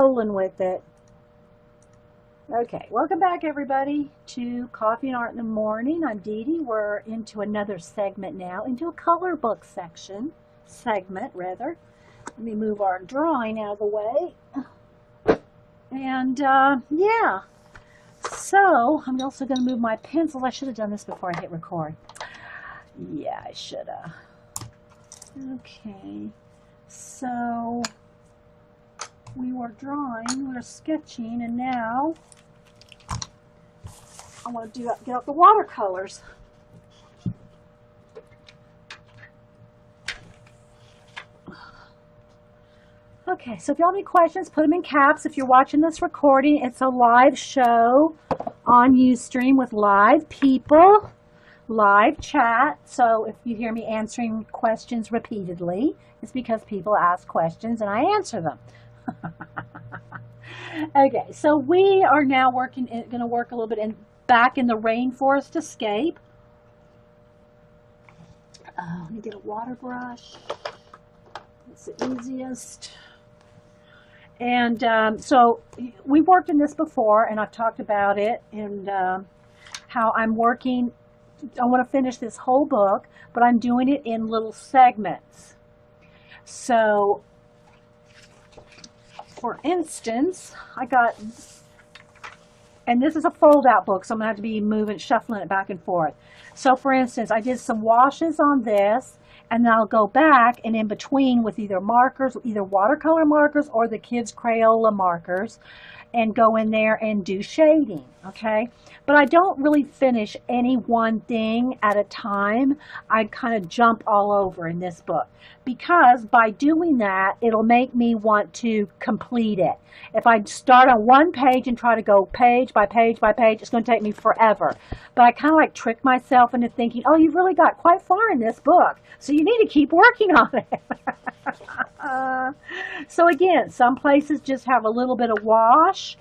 Rolling with it. Okay, welcome back everybody to Coffee and Art in the Morning. I'm Dee Dee. We're into another segment now, into a color book segment rather. Let me move our drawing out of the way. And yeah, so I'm also going to move my pencils. I should have done this before I hit record. Yeah, I should have. Okay, so we were drawing, we were sketching, and now I want to get out the watercolors. Okay, so if you have any questions, put them in caps. If you're watching this recording, it's a live show on Ustream with live people, live chat. So if you hear me answering questions repeatedly, it's because people ask questions and I answer them. Okay, so we are now going to work a little bit back in the Rainforest Escape. Let me get a water brush. It's the easiest. And so we worked in this before, and I've talked about it and how I'm working. I want to finish this whole book, but I'm doing it in little segments. So, for instance, and this is a fold-out book, so I'm going to have to be shuffling it back and forth. So, for instance, I did some washes on this, and then I'll go back and in between with either watercolor markers or the kids' Crayola markers, and go in there and do shading, okay? But I don't really finish any one thing at a time. I kind of jump all over in this book because by doing that, it'll make me want to complete it. If I start on one page and try to go page by page by page, it's going to take me forever. But I kind of like trick myself into thinking, oh, you've really got quite far in this book, so you need to keep working on it. So again, some places just have a little bit of wash.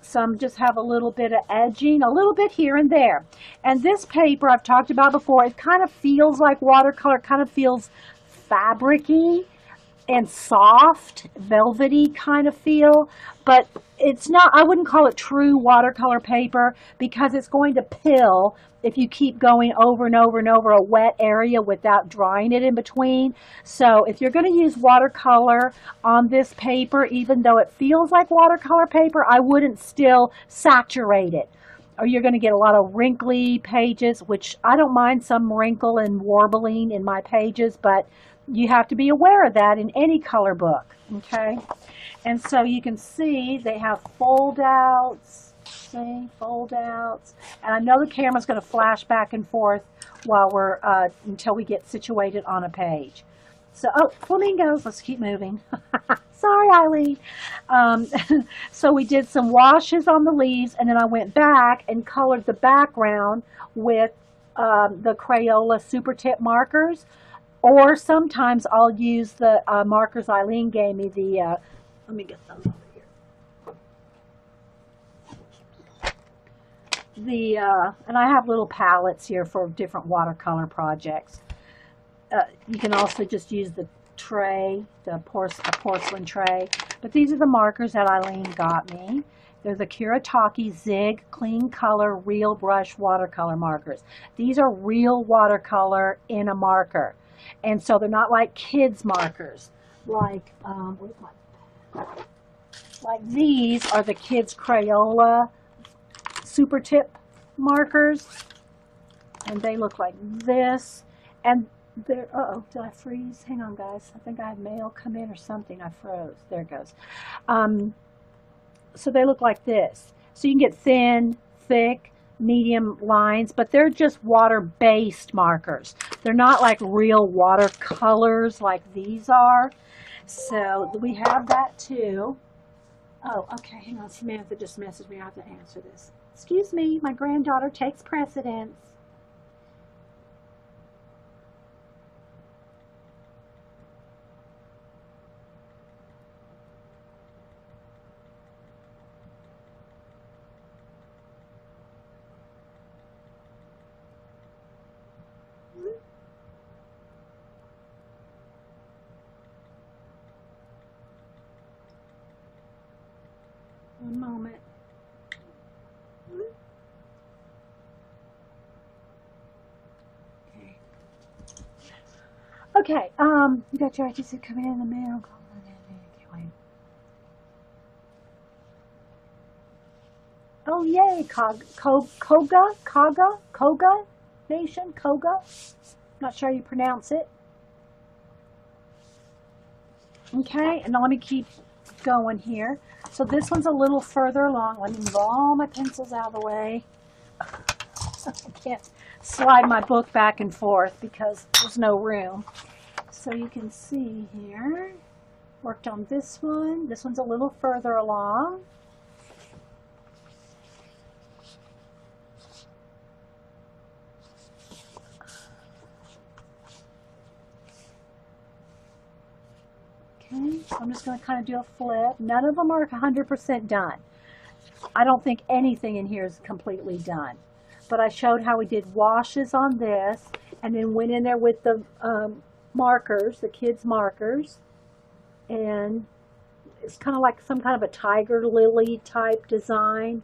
Some just have a little bit of edging, a little bit here and there. And this paper I've talked about before, it kind of feels like watercolor, kind of feels fabric-y and soft, velvety kind of feel, but it's not, I wouldn't call it true watercolor paper because it's going to pill if you keep going over and over and over a wet area without drying it in between. So if you're going to use watercolor on this paper, even though it feels like watercolor paper, I wouldn't still saturate it. Or you're going to get a lot of wrinkly pages, which I don't mind some wrinkle and warbling in my pages, but you have to be aware of that in any color book, okay? And so you can see they have fold-outs, fold-outs. And I know the camera's going to flash back and forth while until we get situated on a page. So, oh, flamingos, let's keep moving. Sorry, Eileen. So we did some washes on the leaves, and then I went back and colored the background with the Crayola Super Tip markers. Or sometimes I'll use the markers Eileen gave me, let me get them over here. And I have little palettes here for different watercolor projects. You can also just use the tray, a porcelain tray. But these are the markers that Eileen got me. They're the Kuretake Zig Clean Color Real Brush Watercolor markers. These are real watercolor in a marker. And so they're not like kids markers. Like these are the kids Crayola Super Tip markers. And they look like this. And they're, uh-oh, did I freeze? Hang on, guys. I think I had mail come in or something. I froze. There it goes. So they look like this. So you can get thin, thick, medium lines, but they're just water-based markers. They're not like real watercolors like these are. So we have that too. Oh, okay, hang on. Samantha just messaged me. I have to answer this. Excuse me, my granddaughter takes precedence. One moment. Okay, you got your ITC coming in the mail. Oh, yay, Koga Nation, Koga. Not sure how you pronounce it. Okay, and now let me keep going here. So this one's a little further along. Let me move all my pencils out of the way. I can't slide my book back and forth because there's no room. So you can see here, worked on this one. This one's a little further along. Okay, so I'm just going to kind of do a flip. None of them are 100% done. I don't think anything in here is completely done. But I showed how we did washes on this and then went in there with the markers, the kids' markers. And it's kind of like some kind of a tiger lily type design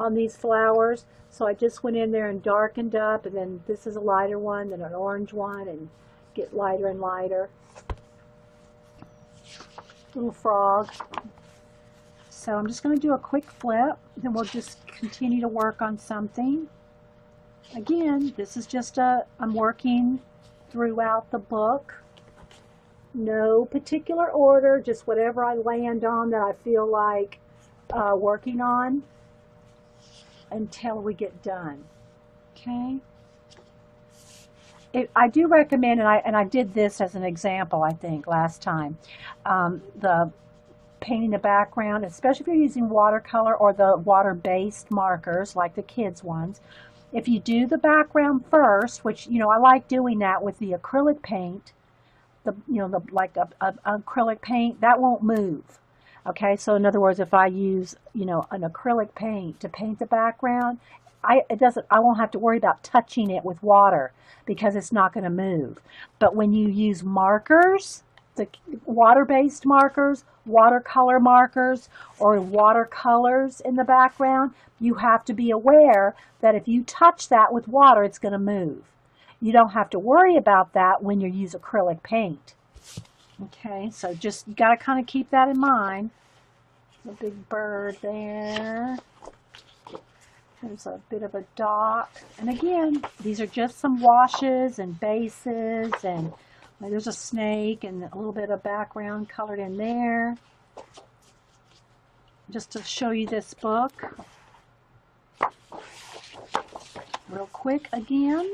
on these flowers. So I just went in there and darkened up, and then this is a lighter one, then an orange one, and get lighter and lighter. Little frog. So I'm just going to do a quick flip, then we'll just continue to work on something. Again, this is just I'm working throughout the book. No particular order, just whatever I land on that I feel like working on until we get done. Okay. I do recommend, and I did this as an example, I think, last time, the painting the background, especially if you're using watercolor or the water-based markers like the kids' ones. If you do the background first, which, you know, I like doing that with the acrylic paint, like a acrylic paint, that won't move. Okay, so in other words, if I use, you know, an acrylic paint to paint the background, I won't have to worry about touching it with water because it's not going to move. But when you use markers, the water-based markers, watercolor markers, or watercolors in the background, you have to be aware that if you touch that with water, it's going to move. You don't have to worry about that when you use acrylic paint. Okay, so just, you got to kind of keep that in mind. The big bird there. There's a bit of a dot. And again, these are just some washes and bases, and there's a snake and a little bit of background colored in there. Just to show you this book. Real quick again.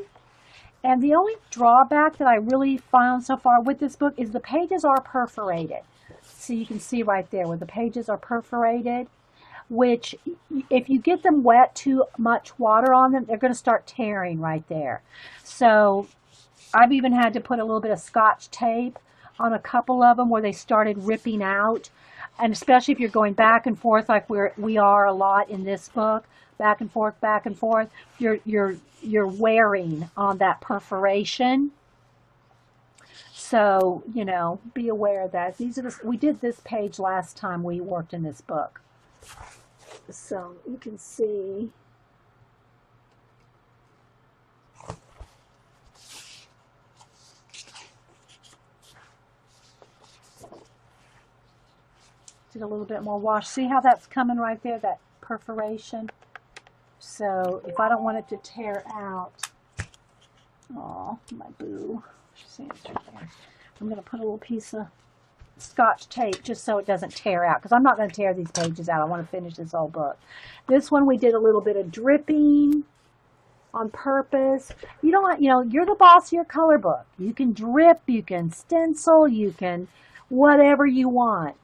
And the only drawback that I really found so far with this book is the pages are perforated. So you can see right there where the pages are perforated, which if you get them wet, too much water on them, they're going to start tearing right there. So I've even had to put a little bit of Scotch tape on a couple of them where they started ripping out. And especially if you're going back and forth like we are a lot in this book, back and forth, you're wearing on that perforation. So, you know, be aware of that. We did this page last time we worked in this book. So you can see. Did a little bit more wash. See how that's coming right there, that perforation? So if I don't want it to tear out, oh, my boo. I'm going to put a little piece of Scotch tape just so it doesn't tear out, because I'm not going to tear these pages out. I want to finish this whole book. This one we did a little bit of dripping on purpose. You don't want, you know, you're the boss of your color book. You can drip, you can stencil, you can whatever you want.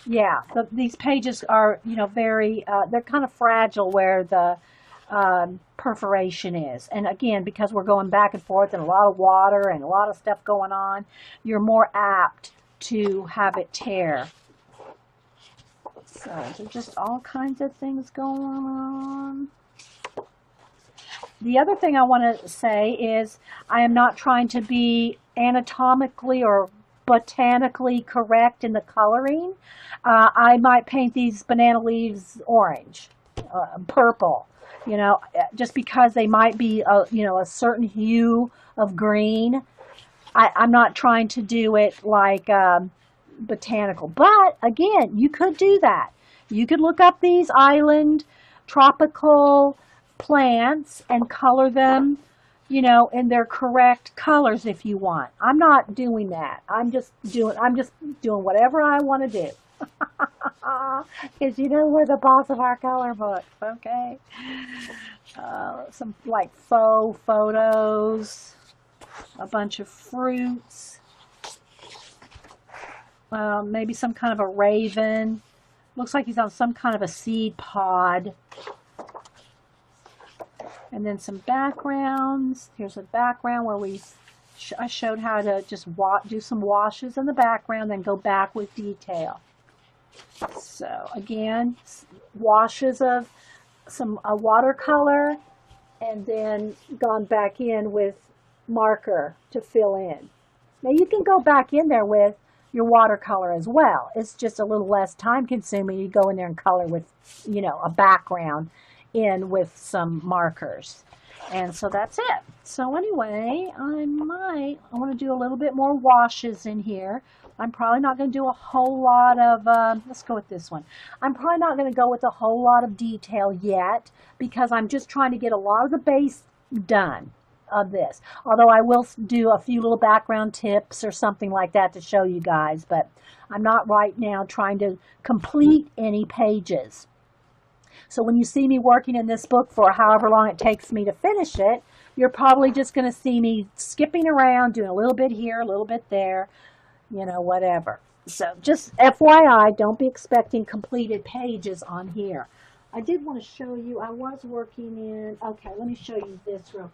Yeah, these pages are, you know, very, they're kind of fragile where the perforation is. And again, because we're going back and forth and a lot of water and a lot of stuff going on, you're more apt to have it tear. So there's just all kinds of things going on. The other thing I want to say is I am not trying to be anatomically or botanically correct in the coloring. I might paint these banana leaves orange, purple, just because they might be a certain hue of green. I'm not trying to do it like botanical, but again, you could do that. You could look up these island tropical plants and color them, in their correct colors if you want. I'm not doing that. I'm just doing whatever I want to do. Because we're the boss of our color books, okay? Some like faux photos, a bunch of fruits, maybe some kind of a raven. Looks like he's on some kind of a seed pod. And then some backgrounds. Here's a background where I showed how to just do some washes in the background, then go back with detail. So again, washes of a watercolor, and then gone back in with marker to fill in. Now you can go back in there with your watercolor as well. It's just a little less time consuming. You go in there and color with, a background in with some markers. And so that's it. So anyway, I want to do a little bit more washes in here. I'm probably not going to do a whole lot of, let's go with this one. I'm probably not going to go with a whole lot of detail yet, because I'm just trying to get a lot of the base done of this. Although I will do a few little background tips or something like that to show you guys, but I'm not right now trying to complete any pages. So when you see me working in this book for however long it takes me to finish it, you're probably just going to see me skipping around, doing a little bit here, a little bit there, whatever. So just FYI, don't be expecting completed pages on here. I did want to show you, I was working in, okay, let me show you this real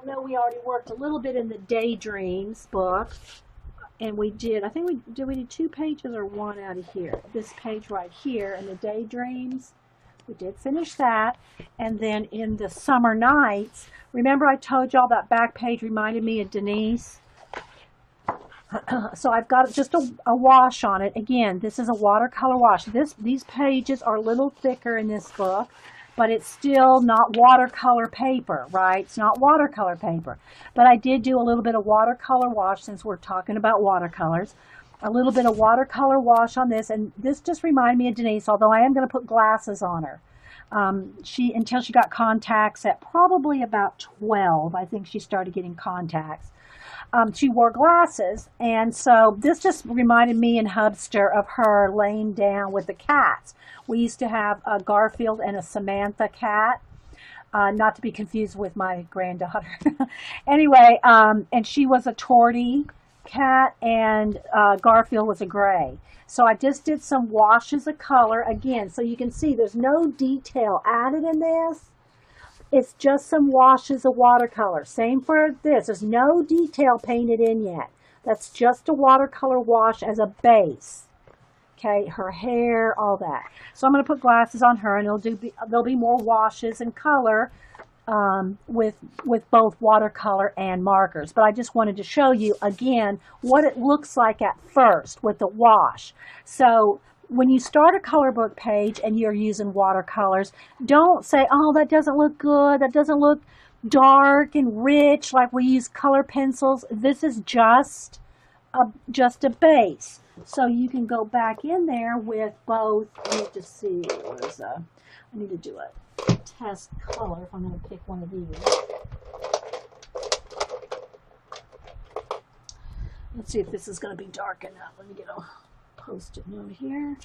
no, we already worked a little bit in the Daydreams book. And we did, I think we did 2 pages or 1 out of here. This page right here in the Daydreams, we did finish that. And then in the Summer Nights, remember I told y'all that back page reminded me of Denise? So I've got just a wash on it. Again, this is a watercolor wash. These pages are a little thicker in this book, but it's still not watercolor paper, right? It's not watercolor paper. But I did do a little bit of watercolor wash, since we're talking about watercolors. A little bit of watercolor wash on this, and this just reminded me of Denise, although I am going to put glasses on her. Until she got contacts at probably about 12, I think she started getting contacts. She wore glasses, and so this just reminded me and Hubster of her laying down with the cats. We used to have a Garfield and a Samantha cat, not to be confused with my granddaughter. Anyway, and she was a tortie cat, and Garfield was a gray. So I just did some washes of color again, so you can see there's no detail added in this. It's just some washes of watercolor. Same for this. There's no detail painted in yet. That's just a watercolor wash as a base. Okay, her hair, all that. So I'm going to put glasses on her, and there'll be more washes and color with both watercolor and markers. But I just wanted to show you again what it looks like at first with the wash. So when you start a color book page and you're using watercolors, don't say, oh, that doesn't look good, that doesn't look dark and rich like we use color pencils. This is just a base. So you can go back in there with both. Let me just see, I need to do a test color if I'm going to pick one of these. Let's see if this is going to be dark enough. Let me get a Post-it note here.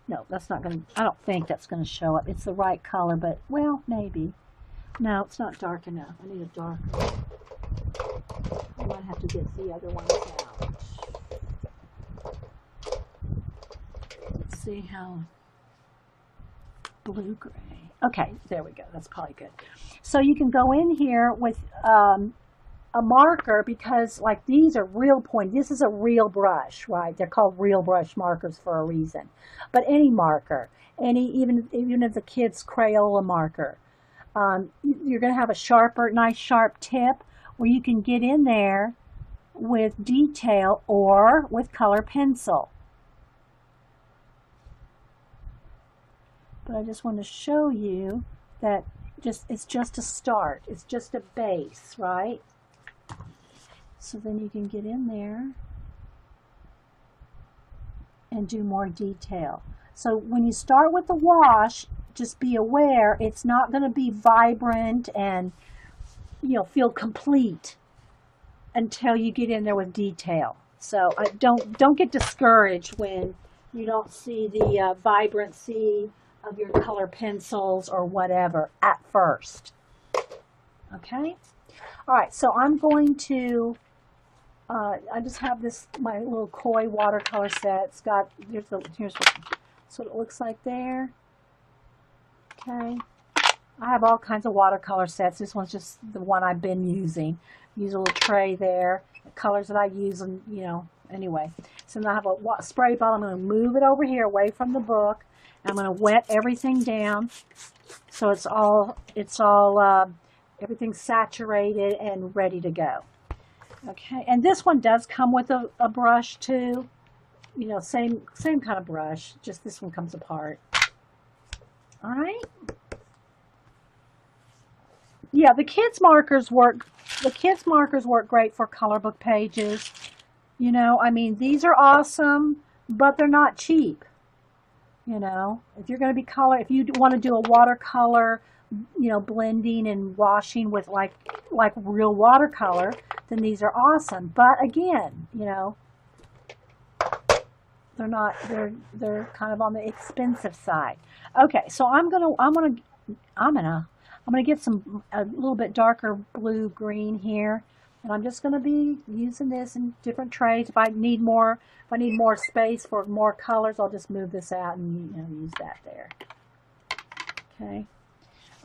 No, that's not going to, I don't think that's going to show up. It's the right color, but, well, maybe. No, it's not dark enough. I need a darker. I might have to get the other ones out. Let's see how blue-gray. Okay, there we go. That's probably good. So you can go in here with a marker, because like these are real pointy. This is a real brush, right? They're called real brush markers for a reason. But any marker, even if the kid's Crayola marker, You're going to have a sharper, nice sharp tip where you can get in there with detail or with color pencil. But I just want to show you that it's just a start. It's just a base, right? So then you can get in there and do more detail. So when you start with the wash, just be aware it's not going to be vibrant and, you know, feel complete until you get in there with detail. So don't get discouraged when you don't see the vibrancy of your color pencils or whatever at first. Okay? All right, so I'm going to, I just have this, my little koi watercolor set. It's got, here's what it looks like there. Okay. I have all kinds of watercolor sets. This one's just the one I've been using. Use a little tray there. The colors that I use, and you know, anyway. So now I have a spray bottle. I'm going to move it over here away from the book. I'm going to wet everything down so everything's saturated and ready to go. Okay, and this one does come with a brush too. You know, same kind of brush, just this one comes apart. All right. Yeah, the kids markers work great for color book pages. You know, I mean, these are awesome, but they're not cheap. You know, if you're going to be if you want to do a watercolor, you know, blending and washing with like real watercolor, then these are awesome. But again, you know, they're not, they're kind of on the expensive side. Okay, so I'm gonna get a little bit darker blue green here, and I'm just gonna be using this in different trays. If I need more space for more colors, I'll just move this out and, you know, use that there. Okay.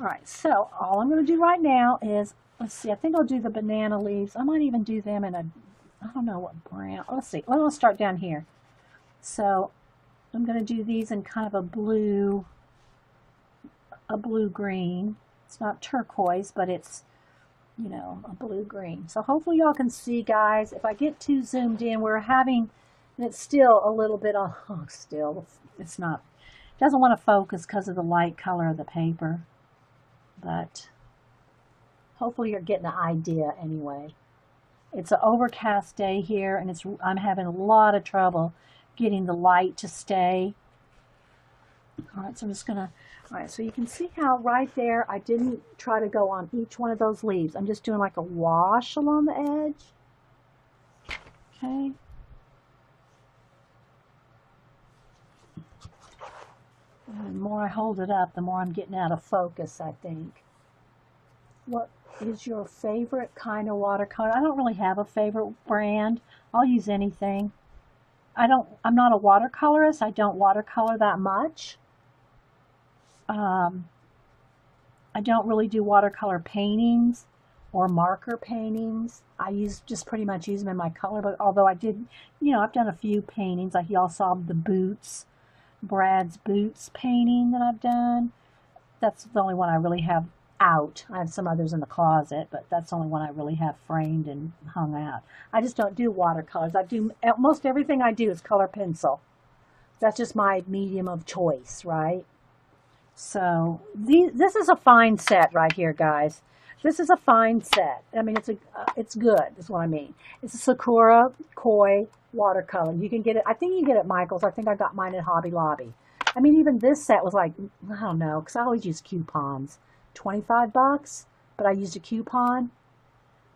All right. So all I'm gonna do right now is, let's see. I think I'll do the banana leaves. I might even do them in I don't know what brown. Let's see. Let's start down here. So I'm going to do these in kind of a blue green. It's not turquoise, but it's, you know, a blue green. So hopefully y'all can see, guys. If I get too zoomed in, it's still a little bit on, it's not, it doesn't want to focus because of the light color of the paper. But hopefully you're getting an idea anyway. It's an overcast day here, and I'm having a lot of trouble getting the light to stay. All right, so I'm just gonna, all right, so you can see how right there I didn't try to go on each one of those leaves. I'm just doing like a wash along the edge. Okay. And the more I hold it up, the more I'm getting out of focus, I think. What is your favorite kind of watercolor? I don't really have a favorite brand. I'll use anything. I'm not a watercolorist. I don't watercolor that much. I don't really do watercolor paintings or marker paintings. I just pretty much use them in my color book. Although I did, you know, I've done a few paintings. Like y'all saw the boots, Brad's boots painting that I've done. That's the only one I really have out. I have some others in the closet, but that's the only one I really have framed and hung out. I just don't do watercolors. Most everything I do is color pencil. That's just my medium of choice, right? So this is a fine set right here, guys. This is a fine set. I mean, it's good, is what I mean. It's a Sakura Koi watercolor. You can get it, I think you can get it at Michael's. I think I got mine at Hobby Lobby. I mean, even this set was like, I don't know, because I always use coupons. 25 bucks, but I used a coupon.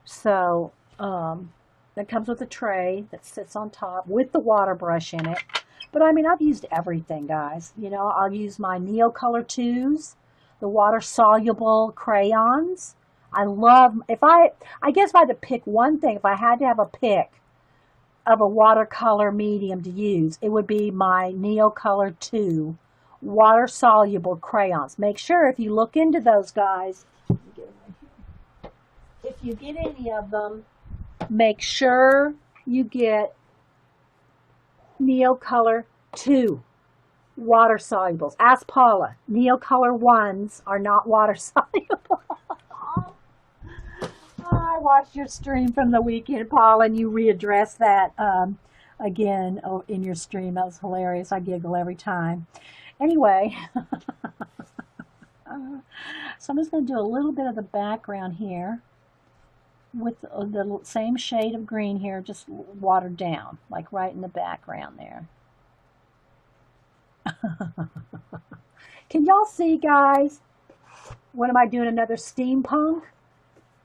So that comes with a tray that sits on top with the water brush in it. But I mean, I've used everything, guys. You know, I'll use my Neocolor 2s, the water soluble crayons. I guess if I had to pick one thing, if I had to have a pick of a watercolor medium to use, it would be my Neocolor 2 water soluble crayons. Make sure if you look into those, guys, if you get any of them, make sure you get Neocolor 2 water solubles. Ask Paula. Neocolor ones are not water soluble. I watched your stream from the weekend, Paula, and you readdressed that again in your stream. That was hilarious. I giggle every time. Anyway, so I'm just going to do a little bit of the background here with the same shade of green here, just watered down, like right in the background there. Can y'all see, guys? What am I doing? Another steampunk?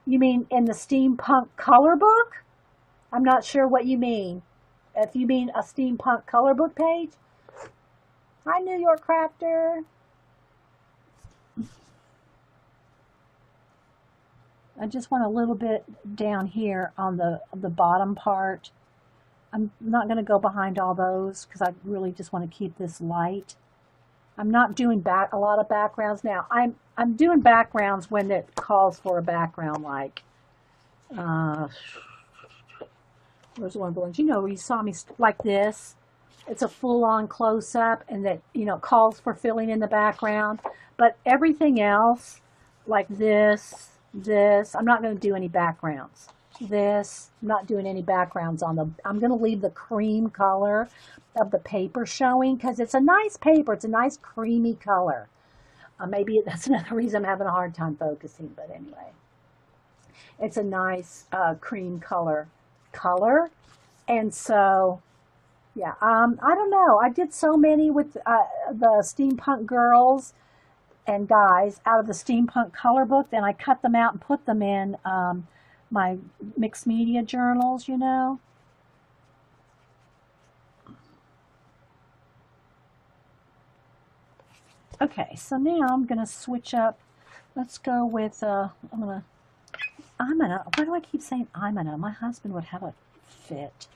You mean in the steampunk color book? I'm not sure what you mean. If you mean a steampunk color book page. Hi, New York Crafter. I just want a little bit down here on the bottom part. I'm not going to go behind all those because I really just want to keep this light. I'm not doing a lot of backgrounds now. I'm doing backgrounds when it calls for a background, like where's one of the ones, you know, where you saw me like this. It's a full-on close-up, and that, you know, calls for filling in the background. But everything else, like this, I'm not going to do any backgrounds. This, I'm not doing any backgrounds on the, I'm going to leave the cream color of the paper showing because it's a nice paper. It's a nice creamy color. Maybe that's another reason I'm having a hard time focusing, but anyway. It's a nice cream color. And so, yeah, I don't know. I did so many with the steampunk girls and guys out of the steampunk color book. Then I cut them out and put them in my mixed media journals, you know. Okay, so now I'm going to switch up. Let's go with, why do I keep saying I'm gonna? My husband would have a fit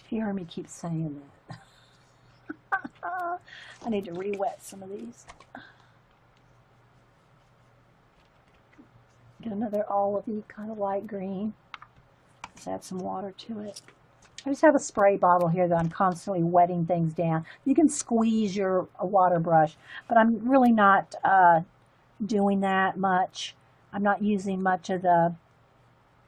if you heard me keep saying that. I need to re-wet some of these. Get another olivey, kind of light green. Let's add some water to it. I just have a spray bottle here that I'm constantly wetting things down. You can squeeze your water brush, but I'm really not doing that much. I'm not using much of the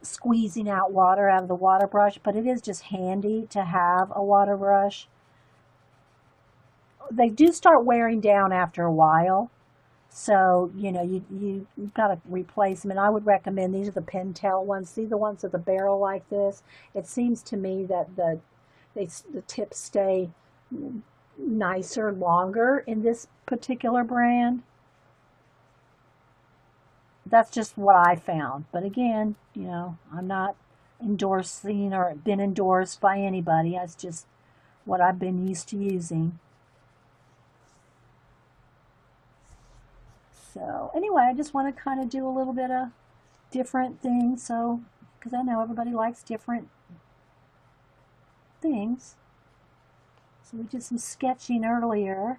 squeezing out water out of the water brush, but it is just handy to have a water brush. They do start wearing down after a while, so you know you've got to replace them. And I would recommend, these are the Pentel ones. See the ones with the barrel like this? It seems to me that the tips stay nicer longer in this particular brand. That's just what I found. But again, you know, I'm not endorsing or been endorsed by anybody. That's just what I've been used to using. So anyway, I just want to kind of do a little bit of different things. So, because I know everybody likes different things. So we did some sketching earlier.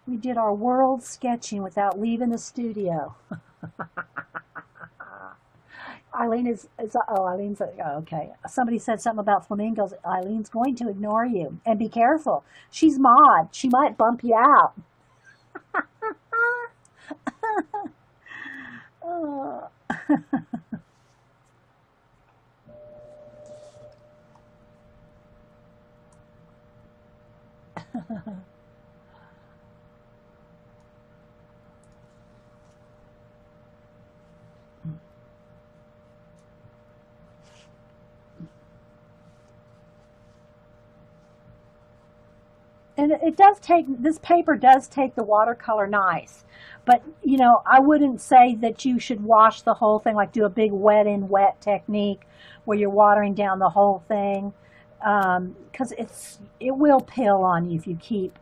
We did our world sketching without leaving the studio. Eileen's okay. Somebody said something about flamingos. Eileen's going to ignore you. And be careful. She's mod. She might bump you out. Oh. And it does take, this paper does take the watercolor nice. But, you know, I wouldn't say that you should wash the whole thing, like do a big wet in wet technique where you're watering down the whole thing. Because it will pill on you if you keep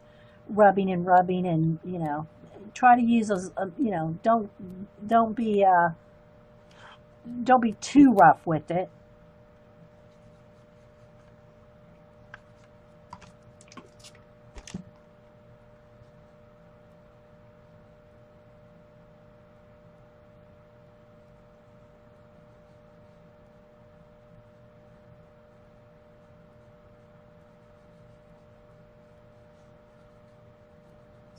rubbing and, you know, try to use those, you know, don't be too rough with it.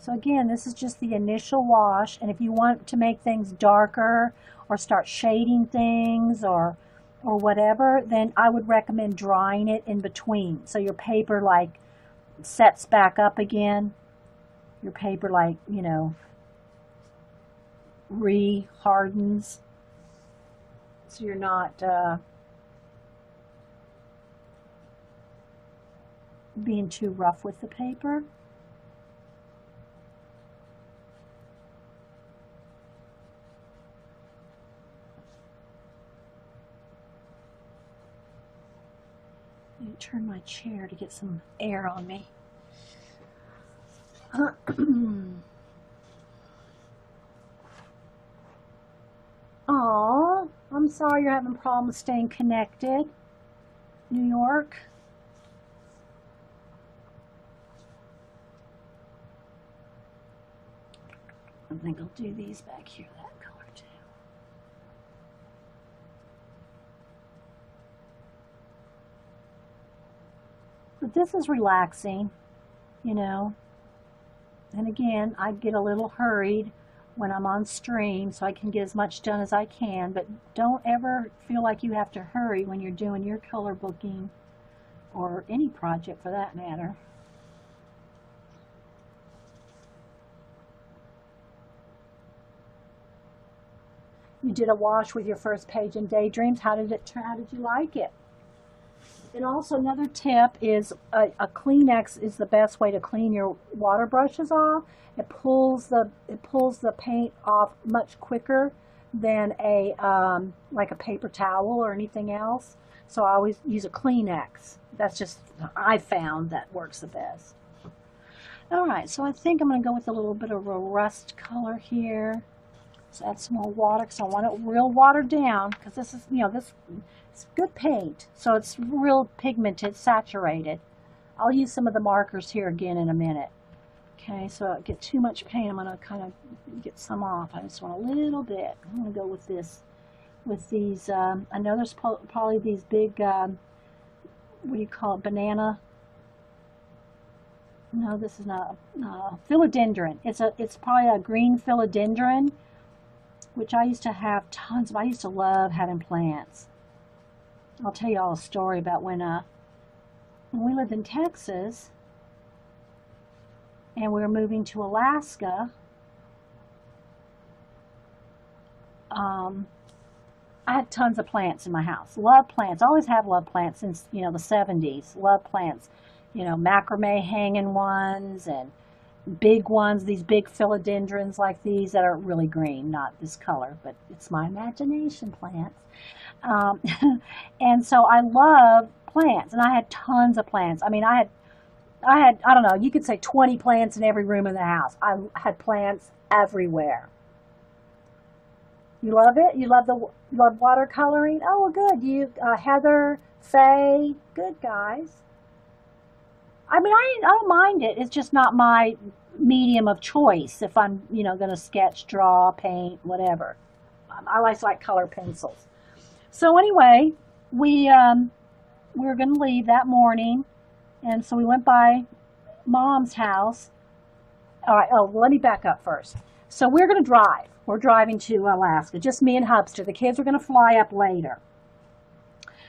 So again, this is just the initial wash, and if you want to make things darker or start shading things or whatever, then I would recommend drying it in between. So your paper like sets back up again. Your paper like, you know, re-hardens. So you're not being too rough with the paper. Let me turn my chair to get some air on me. Aw, I'm sorry you're having problems staying connected, New York. I think I'll do these back here, that color too. But this is relaxing, you know. And again, I get a little hurried when I'm on stream, so I can get as much done as I can, but don't ever feel like you have to hurry when you're doing your color booking or any project for that matter. You did a wash with your first page in Daydreams. How did it turn? How did you like it? And also another tip is a Kleenex is the best way to clean your water brushes off. It pulls the paint off much quicker than a like a paper towel or anything else. So I always use a Kleenex. That's just, I found that works the best. All right, so I think I'm going to go with a little bit of a rust color here. So add some more water because I want it real watered down, because this is, you know, this it's good paint, so it's real pigmented, saturated. I'll use some of the markers here again in a minute. Okay, so I get too much paint, I'm going to kind of get some off. I just want a little bit. I'm going to go with this, with these, I know there's probably these big, what do you call it, banana? No, this is not philodendron. It's probably a green philodendron, which I used to have tons of. I used to love having plants. I'll tell you all a story about when we lived in Texas and we were moving to Alaska. I had tons of plants in my house. Love plants. Always have loved plants since, you know, the 70s. Love plants. You know, macrame hanging ones and big ones, these big philodendrons like these that are really green, not this color, but it's my imagination plants. And so I love plants, and I had tons of plants. I mean, I had, I don't know, you could say 20 plants in every room in the house. I had plants everywhere. You love it? You love love watercoloring? Oh, well, good. You, Heather, Faye, good guys. I mean, I don't mind it. It's just not my medium of choice if I'm, you know, going to sketch, draw, paint, whatever. I like color pencils. So anyway, we were going to leave that morning, and so we went by Mom's house. All right, oh, let me back up first. So we're going to drive. We're driving to Alaska, just me and Hubster. The kids are going to fly up later.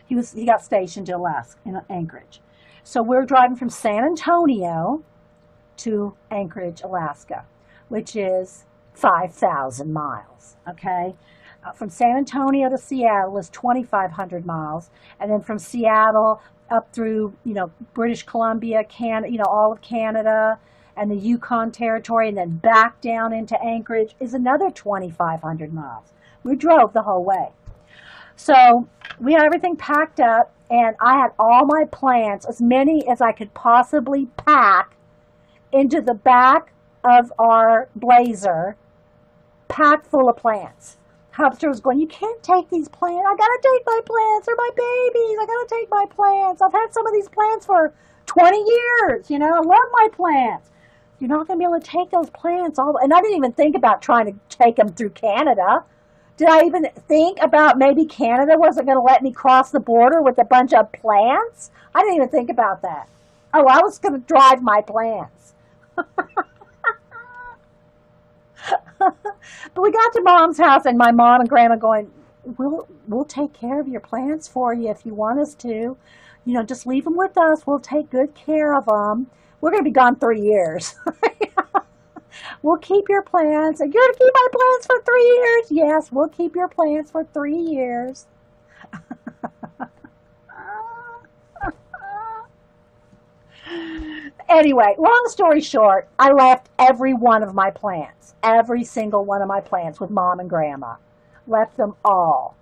He got stationed to Alaska, in Anchorage. So we're driving from San Antonio to Anchorage, Alaska, which is 5,000 miles, okay? From San Antonio to Seattle is 2,500 miles, and then from Seattle up through, you know, British Columbia, all of Canada, and the Yukon Territory, and then back down into Anchorage is another 2,500 miles. We drove the whole way. So we had everything packed up, and I had all my plants, as many as I could possibly pack, into the back of our Blazer, packed full of plants. Hubster was going, you can't take these plants. I gotta take my plants. They're my babies. I gotta take my plants. I've had some of these plants for 20 years. You know, I love my plants. You're not gonna be able to take those plants all. And I didn't even think about trying to take them through Canada. Did I even think about maybe Canada wasn't going to let me cross the border with a bunch of plants? I didn't even think about that. Oh, I was going to drive my plants. But we got to Mom's house, and my mom and Grandma going, we'll take care of your plants for you if you want us to. You know, just leave them with us. We'll take good care of them. We're going to be gone 3 years. We'll keep your plants. And you're going to keep my plants for 3 years? Yes, we'll keep your plants for 3 years. Anyway, long story short, I left every one of my plants, every single one of my plants with Mom and Grandma. Left them all.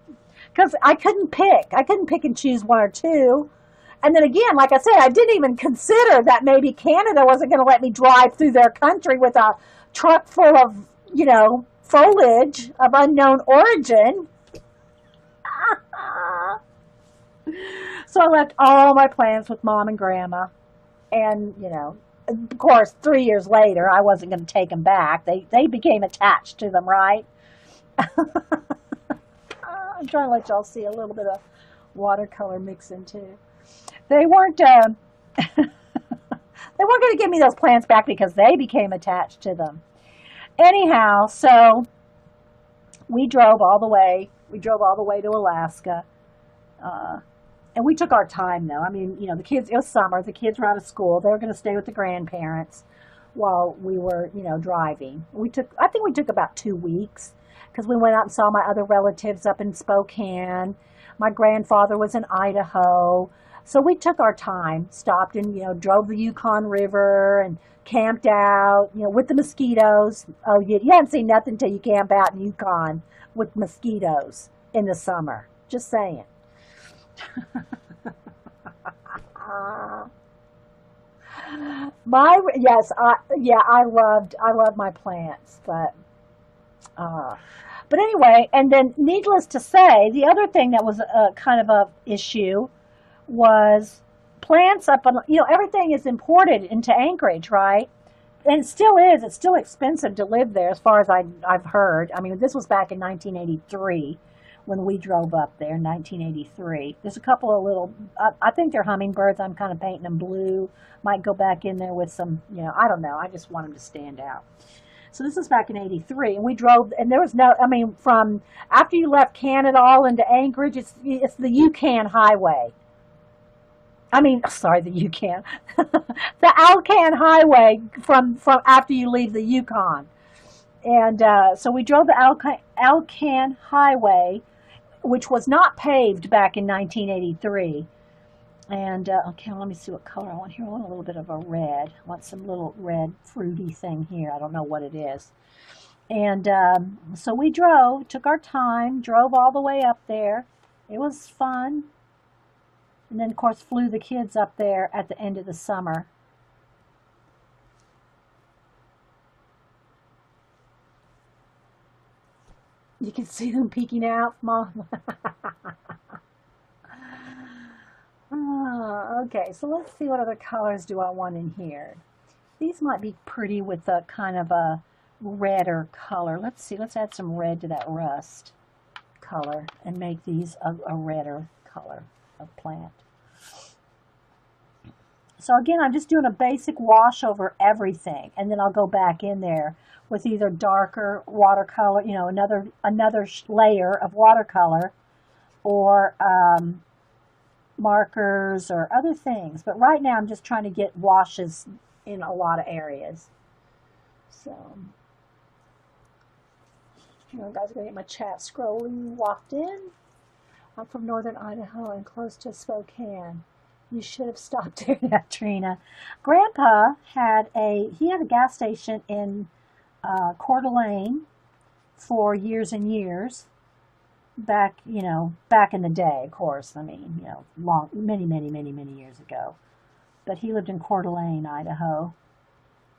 Because I couldn't pick. I couldn't pick and choose one or two. And then again, like I said, I didn't even consider that maybe Canada wasn't going to let me drive through their country with a truck full of, foliage of unknown origin. So I left all my plants with Mom and Grandma. And, of course, 3 years later, I wasn't going to take them back. They became attached to them, right? I'm trying to let y'all see a little bit of watercolor mix in too. They weren't they weren't going to give me those plants back because they became attached to them. Anyhow, so we drove all the way. We drove all the way to Alaska. And we took our time, though. I mean, the kids, it was summer. The kids were out of school. They were going to stay with the grandparents while we were, driving. I think we took about 2 weeks because we went out and saw my other relatives up in Spokane. My grandfather was in Idaho. So we took our time, stopped and, drove the Yukon River and camped out, with the mosquitoes. Oh, you haven't seen nothing until you camp out in Yukon with mosquitoes in the summer. Just saying. I loved my plants, but anyway, and then needless to say, the other thing that was a kind of a issue was plants up on, everything is imported into Anchorage, right? And it still is. It's still expensive to live there as far as I've heard. I mean, this was back in 1983 when we drove up there in 1983. There's a couple of little, I think they're hummingbirds. I'm kind of painting them blue. Might go back in there with some, I don't know. I just want them to stand out. So this is back in 83, and we drove, and there was from after you left Canada all into Anchorage, it's the Yukon Highway. The Yukon. The Alcan Highway from after you leave the Yukon. And so we drove the Alcan Highway, which was not paved back in 1983. And, okay, let me see what color I want here. I want a little bit of a red. I want some little red fruity thing here. I don't know what it is. And so we took our time, drove all the way up there. It was fun. And then, of course, flew the kids up there at the end of the summer. You can see them peeking out, Mom. Okay, so let's see what other colors do I want in here. These might be pretty with a kind of a redder color. Let's see, let's add some red to that rust color and make these a redder color of plant. So again, I'm just doing a basic wash over everything, and then I'll go back in there with either darker watercolor, another layer of watercolor, or markers or other things. But right now I'm just trying to get washes in a lot of areas. So, guys, I'm going to get my chat scrolling locked in. I'm from northern Idaho and close to Spokane. You should have stopped there, Trina. Grandpa had a gas station in Coeur d'Alene for years and years. Back in the day, of course. Many years ago. But he lived in Coeur d'Alene, Idaho.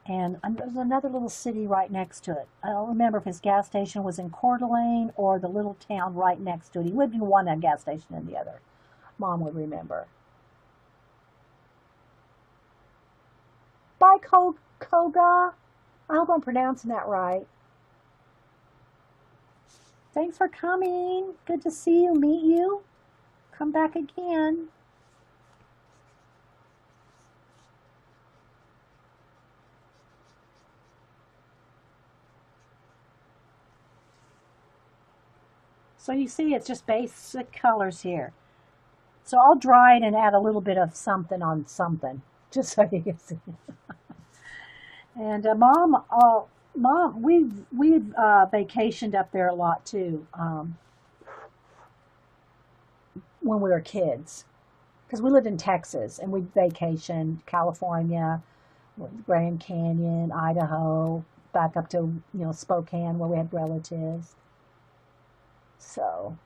And there's another little city right next to it. I don't remember if his gas station was in Coeur d'Alene or the little town right next to it. He lived in one gas station and the other. Mom would remember. Bye, Koga. I hope I'm pronouncing that right. Thanks for coming. Good to see you, meet you. Come back again. So you see, it's just basic colors here. So I'll dry it and add a little bit of something on something, just so you can see. And Mom, we've vacationed up there a lot too, when we were kids, because we lived in Texas and we vacationed California, Grand Canyon, Idaho, back up to Spokane where we had relatives. So.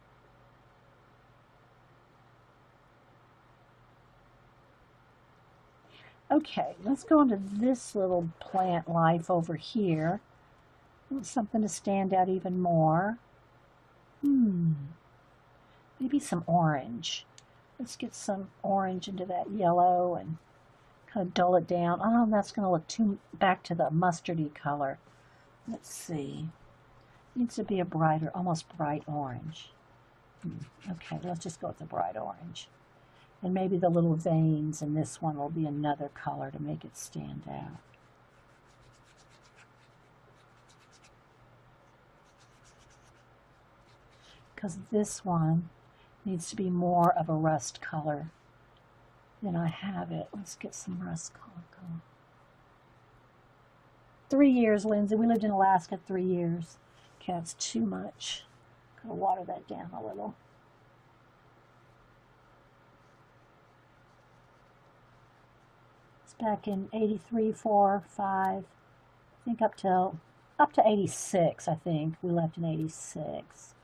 Okay, let's go into this little plant life over here. Something to stand out even more. Maybe some orange. Let's get some orange into that yellow and kind of dull it down. Oh, that's going to look too back to the mustardy color. Let's see. Needs to be a brighter, almost bright orange. Okay, let's just go with the bright orange. And maybe the little veins in this one will be another color to make it stand out. Because this one needs to be more of a rust color than I have it. Let's get some rust color going. 3 years, Lindsay. We lived in Alaska 3 years. Okay, that's too much. Gotta water that down a little. Back in 83, 4, 5, I think up to 86, I think. We left in 86.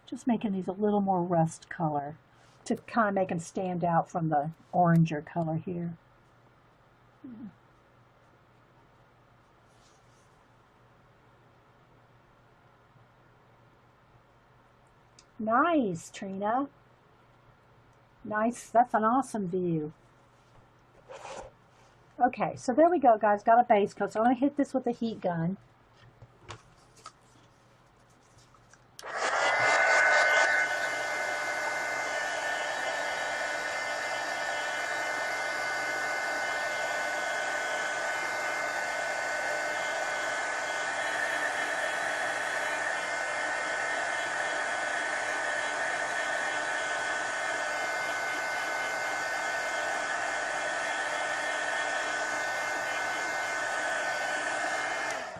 Just making these a little more rust color to kind of make them stand out from the oranger color here. Nice, Trina. Nice. That's an awesome view. Okay, so there we go, guys. Got a base coat. So I'm going to hit this with a heat gun.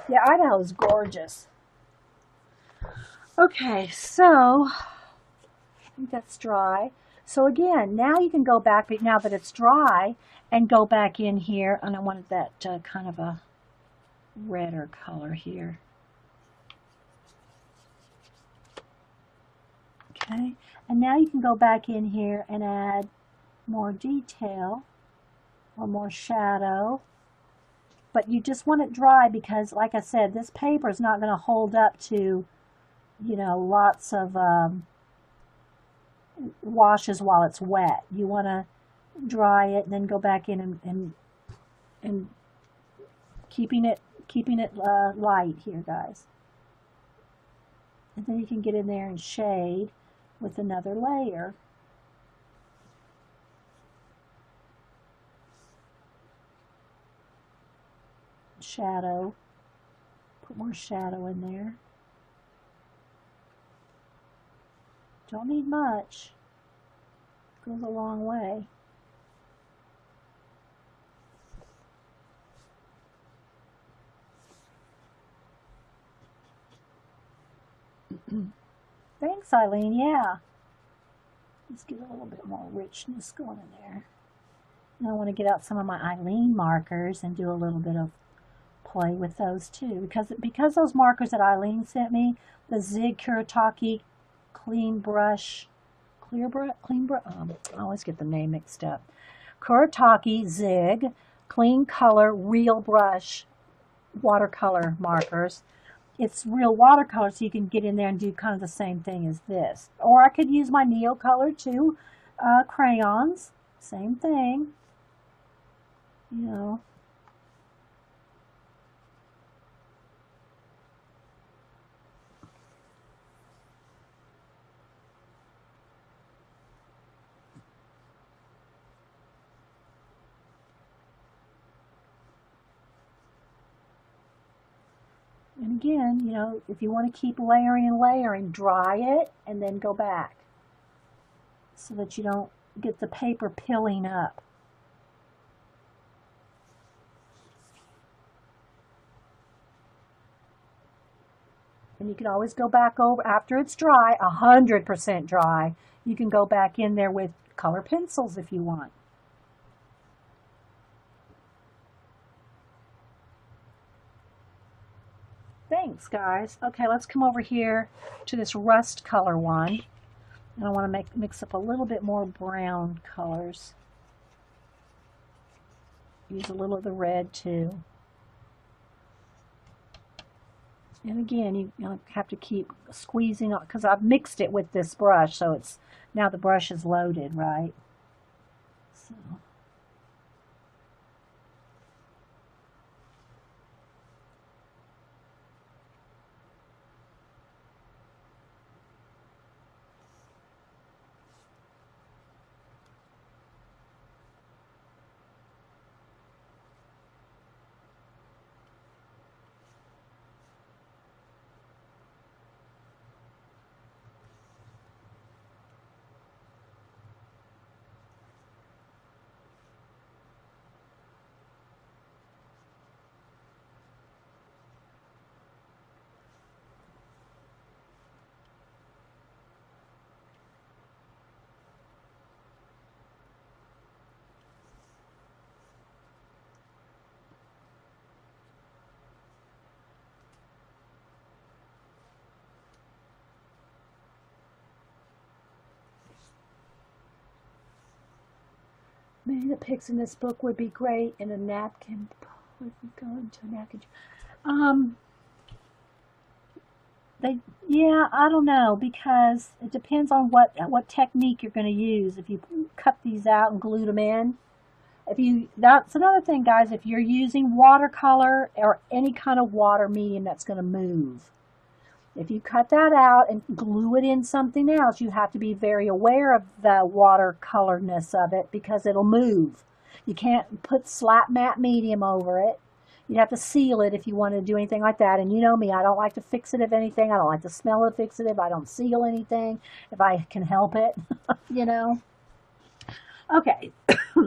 Yeah, Idaho is gorgeous. Okay, so I think that's dry. So again, now you can go back, now that it's dry, and go back in here, and I wanted that kind of a redder color here. Okay, and now you can go back in here and add more detail or more shadow. But you just want it dry because, like I said, this paper is not going to hold up to, lots of washes while it's wet. You want to dry it and then go back in and keeping it light here, guys. And then you can get in there and shade with another layer. Shadow. Put more shadow in there. Don't need much. Goes a long way. Thanks, Eileen. Yeah. Let's get a little bit more richness going in there. Now I want to get out some of my Eileen markers and do a little bit of play with those too, because those markers that Eileen sent me, the Zig Kuretake clean brush, I always get the name mixed up. Kuretake Zig clean color real brush watercolor markers. It's real watercolor, so you can get in there and do kind of the same thing as this. Or I could use my Neocolor too, crayons, same thing. again, you know, if you want to keep layering and layering, dry it and then go back so that you don't get the paper pilling up. And you can always go back over after it's dry, 100% dry. You can go back in there with color pencils if you want. Thanks, guys. Okay, let's come over here to this rust color one. And I want to mix up a little bit more brown colors. Use a little of the red too. And again, you have to keep squeezing on, because I've mixed it with this brush, so it's now the brush is loaded, right? So. Maybe the pics in this book would be great in a napkin. Would we go into a napkin? Yeah, I don't know, because it depends on what technique you're going to use. If you cut these out and glue them in, that's another thing, guys. If you're using watercolor or any kind of water medium that's going to move, if you cut that out and glue it in something else, you have to be very aware of the watercolorness of it, because it'll move. You can't put slap matte medium over it. You have to seal it if you want to do anything like that. And you know me, I don't like to fix it of anything. I don't like to smell it fixative. I don't seal anything if I can help it, you know. Okay,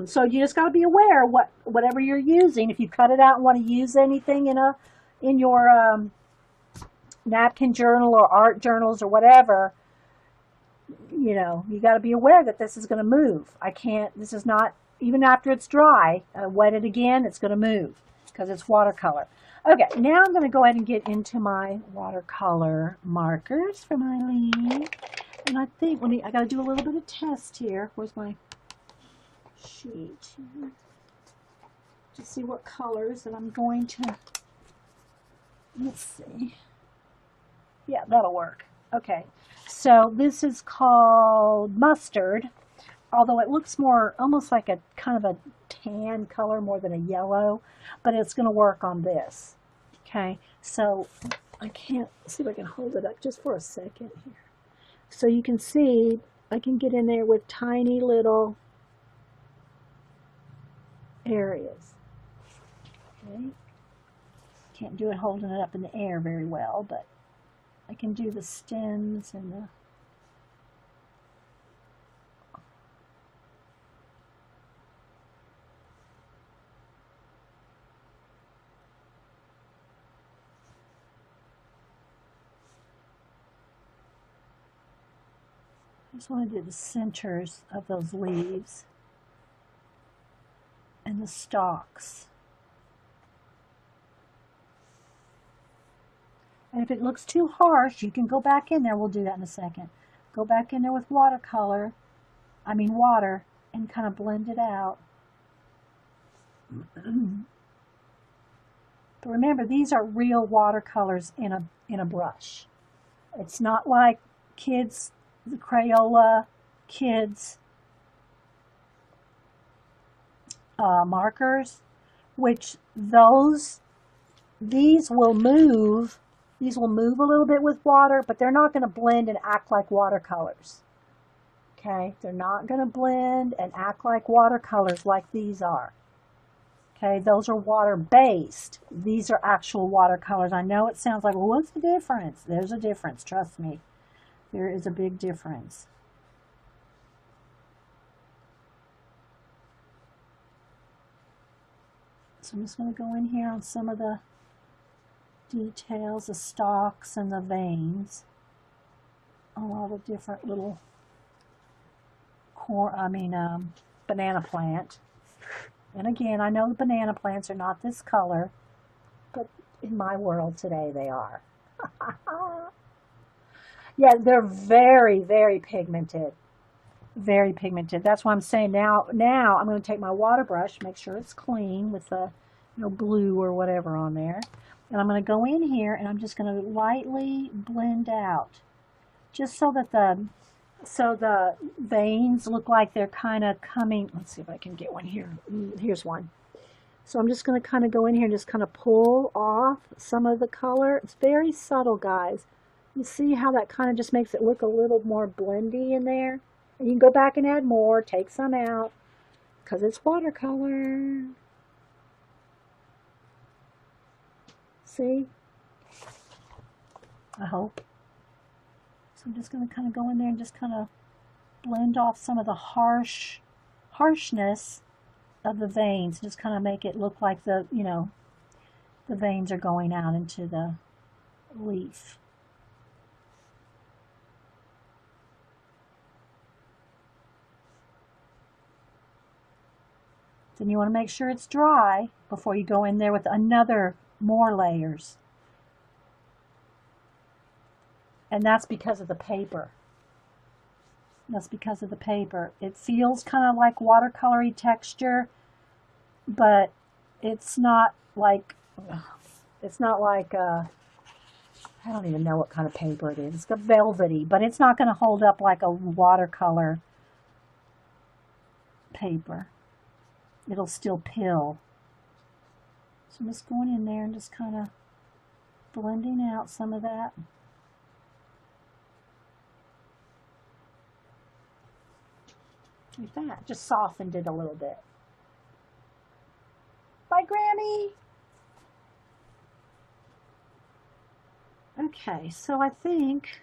so you just got to be aware whatever you're using. If you cut it out and want to use anything in your napkin journal or art journals or whatever, you know, you got to be aware that this is going to move. This is not, even after it's dry, wet it again, it's going to move because it's watercolor. Okay, now I'm going to go ahead and get into my watercolor markers from Eileen. And I think, I got to do a little bit of test here. Where's my sheet here? To see what colors that I'm going to, let's see. Yeah, that'll work. Okay, so this is called mustard, although it looks more almost like a kind of a tan color more than a yellow, but it's going to work on this. Okay, so I can't see if I can hold it up just for a second here. So you can see I can get in there with tiny little areas. Okay, can't do it holding it up in the air very well, but I can do the stems and the I just want to do the centers of those leaves and the stalks. And if it looks too harsh, you can go back in there. We'll do that in a second. Go back in there with water, and kind of blend it out. But remember, these are real watercolors in a brush. It's not like kids, the Crayola kids markers, which these will move. These will move a little bit with water, but they're not going to blend and act like watercolors. Okay, they're not going to blend and act like watercolors like these are. Okay, those are water-based. These are actual watercolors. I know it sounds like, well, what's the difference? There's a difference, trust me. There is a big difference. So I'm just going to go in here on some of the details, the stalks and the veins on all the different little banana plant. And again, I know the banana plants are not this color, but in my world today they are. Yeah, they're very, very pigmented. Very pigmented. That's why I'm saying now I'm going to take my water brush, make sure it's clean with the blue or whatever on there. And I'm going to go in here and I'm just going to lightly blend out, just so that the veins look like they're kind of coming. Let's see if I can get one here. Here's one. So I'm just going to kind of go in here and just kind of pull off some of the color. It's very subtle, guys. You see how that kind of just makes it look a little more blendy in there? And you can go back and add more, take some out, because it's watercolor. See? I hope. So I'm just going to kind of go in there and just kind of blend off some of the harshness of the veins. Just kind of make it look like the veins are going out into the leaf. Then you want to make sure it's dry before you go in there with more layers. And that's because of the paper. That's because of the paper. It feels kind of like watercolory texture, but it's not like I don't even know what kind of paper it is. It's velvety, but it's not going to hold up like a watercolor paper. It'll still pill. So I'm just going in there and just kind of blending out some of that. Like that. Just softened it a little bit. Bye, Grammy. Okay, so I think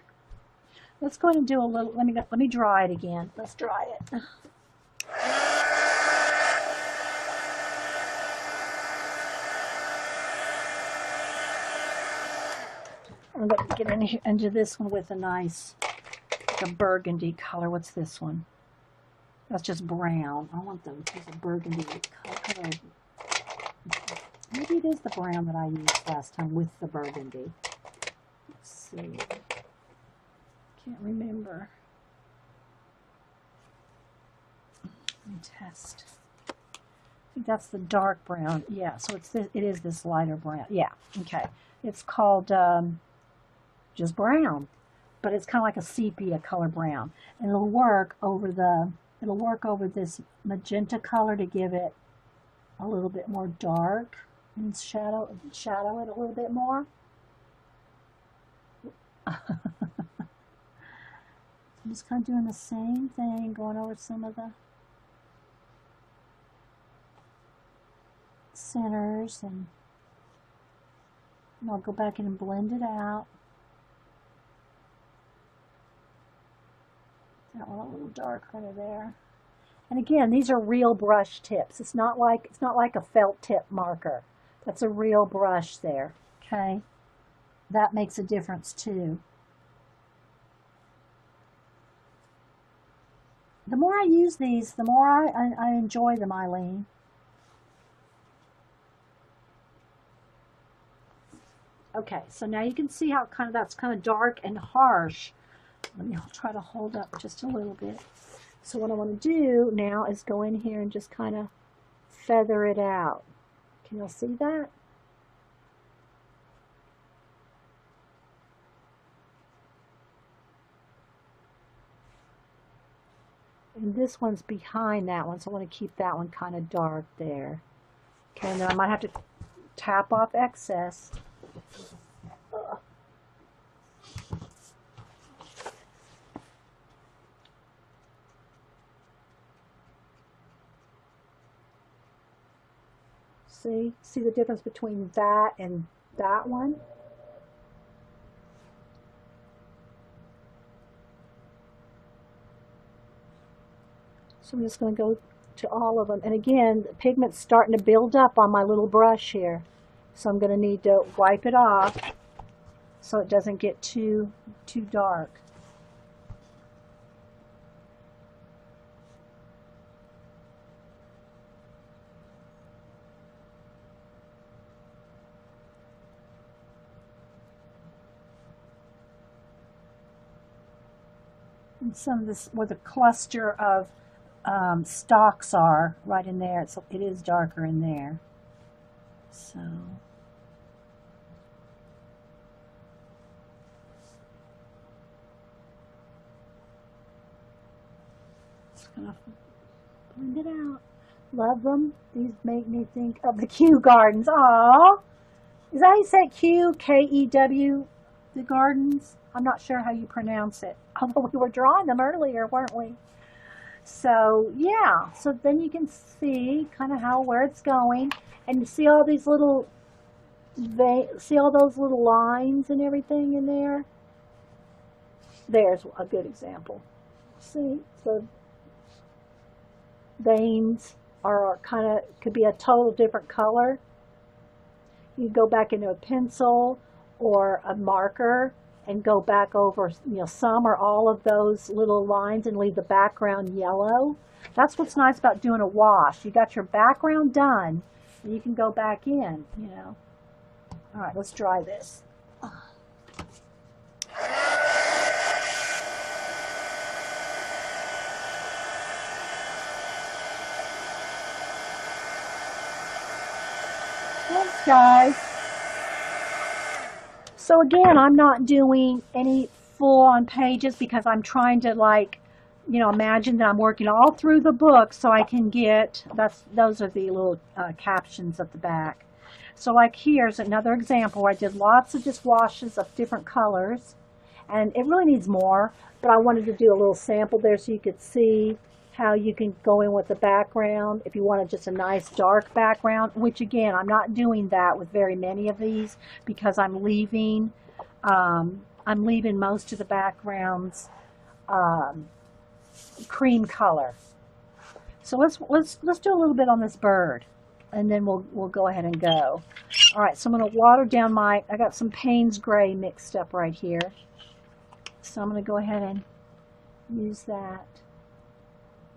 let's go ahead and do a little. Let me dry it again. Let's dry it. I'm going to get into this one with a nice, like a burgundy color. What's this one? That's just brown. I want them with a burgundy color. Maybe it is the brown that I used last time with the burgundy. Let's see. Can't remember. Let me test. I think that's the dark brown. Yeah, so it is this lighter brown. Yeah, okay. It's called just brown, but it's kind of like a sepia color brown, and it'll work over this magenta color to give it a little bit more dark and shadow it a little bit more. I'm just kind of doing the same thing, going over some of the centers, and I'll go back in and blend it out. That one a little darker there. And again, these are real brush tips. It's not like a felt tip marker. That's a real brush there. Okay, that makes a difference too. The more I use these, the more I enjoy them, Eileen. Okay, so now you can see how that's kind of dark and harsh. Let me try to hold up just a little bit. So what I want to do now is go in here and just kind of feather it out. Can y'all see that? And this one's behind that one, so I want to keep that one kind of dark there. Okay, and then I might have to tap off excess. See the difference between that and that one? So I'm just going to go to all of them. And again, the pigment's starting to build up on my little brush here. So I'm going to need to wipe it off so it doesn't get too dark. And some of this, where the cluster of stalks are, right in there, it is darker in there. So just gonna blend it out. Love them. These make me think of the Kew Gardens. Aww. Is that how you say Kew? K-E-W? The gardens? I'm not sure how you pronounce it. Although we were drawing them earlier, weren't we? So yeah, so then you can see kind of where it's going, and you see all these little, see all those little lines and everything in there. There's a good example. See, so veins are could be a total different color. You go back into a pencil or a marker and go back over, some or all of those little lines and leave the background yellow. That's what's nice about doing a wash. You got your background done, and you can go back in, All right, let's dry this. Thanks, guys. So again, I'm not doing any full-on pages because I'm trying to imagine that I'm working all through the book so I can get, those are the little captions at the back. So here's another example where I did lots of just washes of different colors, and it really needs more, but I wanted to do a little sample there so you could see how you can go in with the background if you wanted just a nice dark background, which again, I'm not doing that with very many of these because I'm leaving most of the backgrounds cream color. So let's do a little bit on this bird, and then we'll go ahead and go. All right, so I'm going to water down I got some Payne's Gray mixed up right here. So I'm going to go ahead and use that.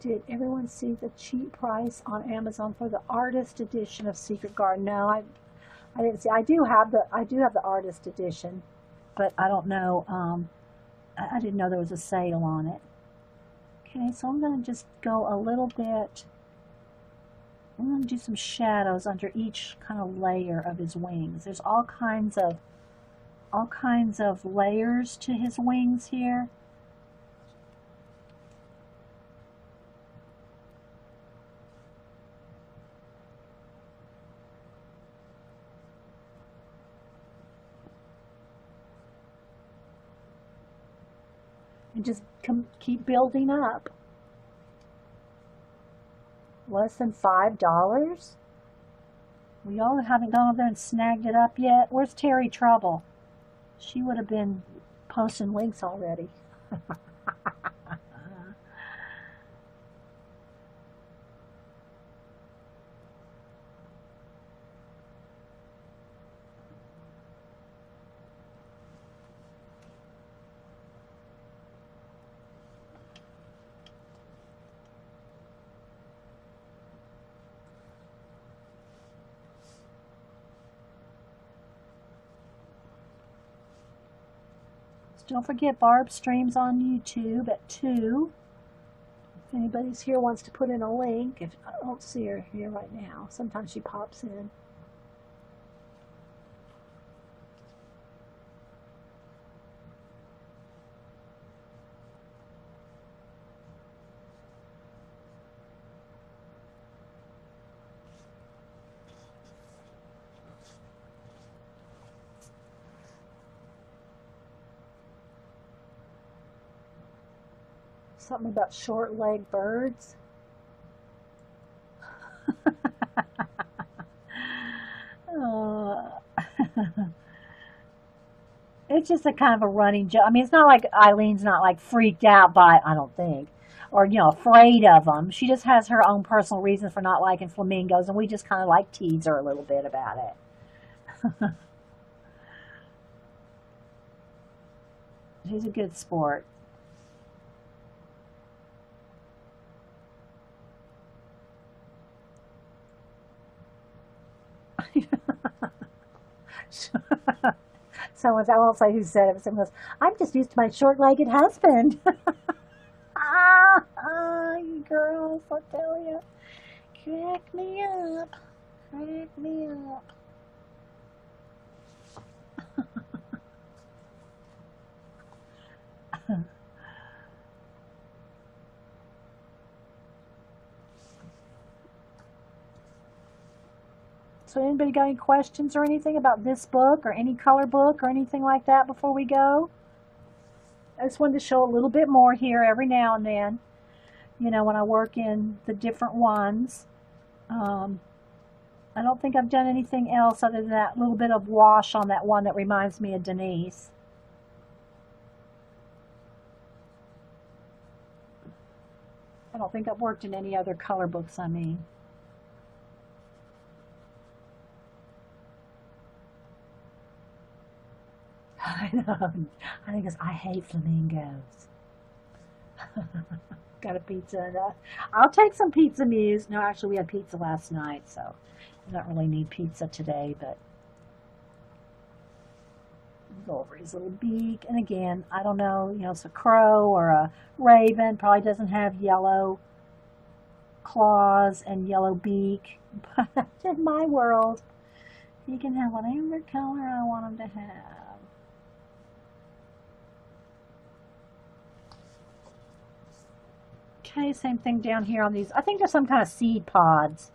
Did everyone see the cheap price on Amazon for the artist edition of Secret Garden? No, I didn't see. I do have the artist edition, but I don't know. I didn't know there was a sale on it. Okay, so I'm going to just go a little bit. I'm going to do some shadows under each kind of layer of his wings. There's all kinds of layers to his wings here. And just keep building up. Less than $5? We all haven't gone over there and snagged it up yet. Where's Terry Trouble? She would have been posting links already. Don't forget, Barb streams on YouTube at 2. If anybody's here wants to put in a link, I don't see her here right now. Sometimes she pops in. Something about short-legged birds. It's just a kind of a running joke. I mean, it's not like Eileen's not like freaked out by it, I don't think, or afraid of them. She just has her own personal reasons for not liking flamingos, and we just kind of like tease her a little bit about it. She's a good sport. I won't say who said it, but someone goes, I'm just used to my short-legged husband. You girls, I'll tell you. Crack me up. Crack me up. So anybody got any questions or anything about this book or any color book or anything like that before we go? I just wanted to show a little bit more here every now and then, when I work in the different ones. I don't think I've done anything else other than that little bit of wash on that one that reminds me of Denise. I don't think I've worked in any other color books, I mean. I know. I think I hate flamingos. Got a pizza. I'll take some pizza muse. No, actually, we had pizza last night, so I don't really need pizza today, but go over his little beak. And again, I don't know, it's a crow or a raven. Probably doesn't have yellow claws and yellow beak. But in my world, he can have whatever color I want him to have. Okay, same thing down here on these. I think there's some kind of seed pods.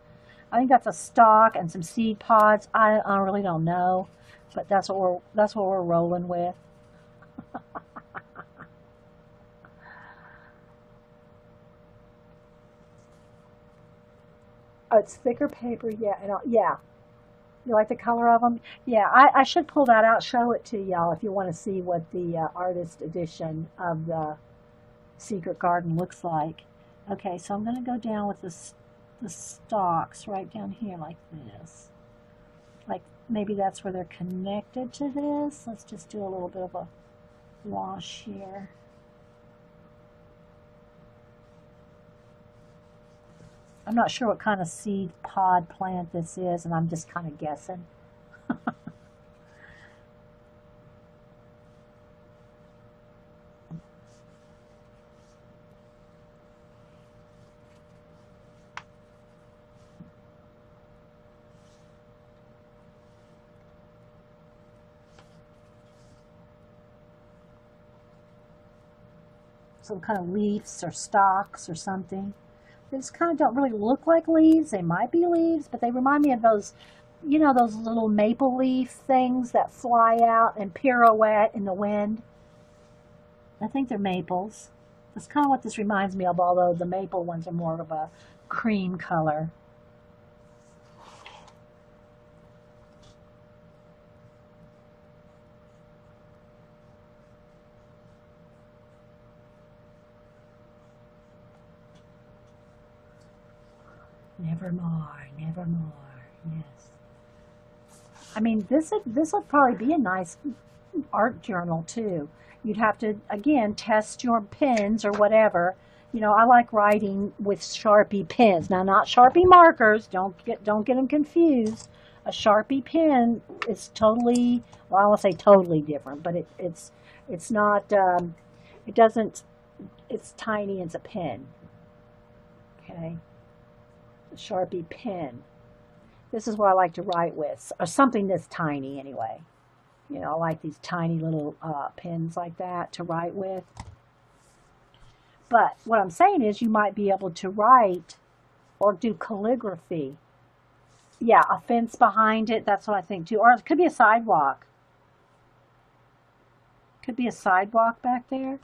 I think that's a stalk and some seed pods. I really don't know, but that's what we're rolling with. Oh, it's thicker paper. Yeah, yeah. You like the color of them? Yeah, I should pull that out, show it to y'all if you want to see what the artist edition of the Secret Garden looks like. Okay, so I'm going to go down with the stalks right down here like this. Like maybe that's where they're connected to this. Let's just do a little bit of a wash here. I'm not sure what kind of seed pod plant this is, and I'm just kind of guessing. Some kind of leaves or stalks or something. They just kind of don't really look like leaves. They might be leaves, but they remind me of those, those little maple leaf things that fly out and pirouette in the wind. I think they're maples. That's kind of what this reminds me of, although the maple ones are more of a cream color. Nevermore, nevermore, yes. I mean, this would probably be a nice art journal too. You'd have to, again, test your pens or whatever. I like writing with Sharpie pens. Now, not Sharpie markers. Don't get them confused. A Sharpie pen is totally, well, I won't say totally different, but it's not. It doesn't. It's tiny. It's a pen. Okay. Sharpie pen. This is what I like to write with, or something this tiny anyway. I like these tiny little pens like that to write with. But what I'm saying is you might be able to write or do calligraphy. Yeah, a fence behind it, that's what I think too. Or it could be a sidewalk. Could be a sidewalk back there.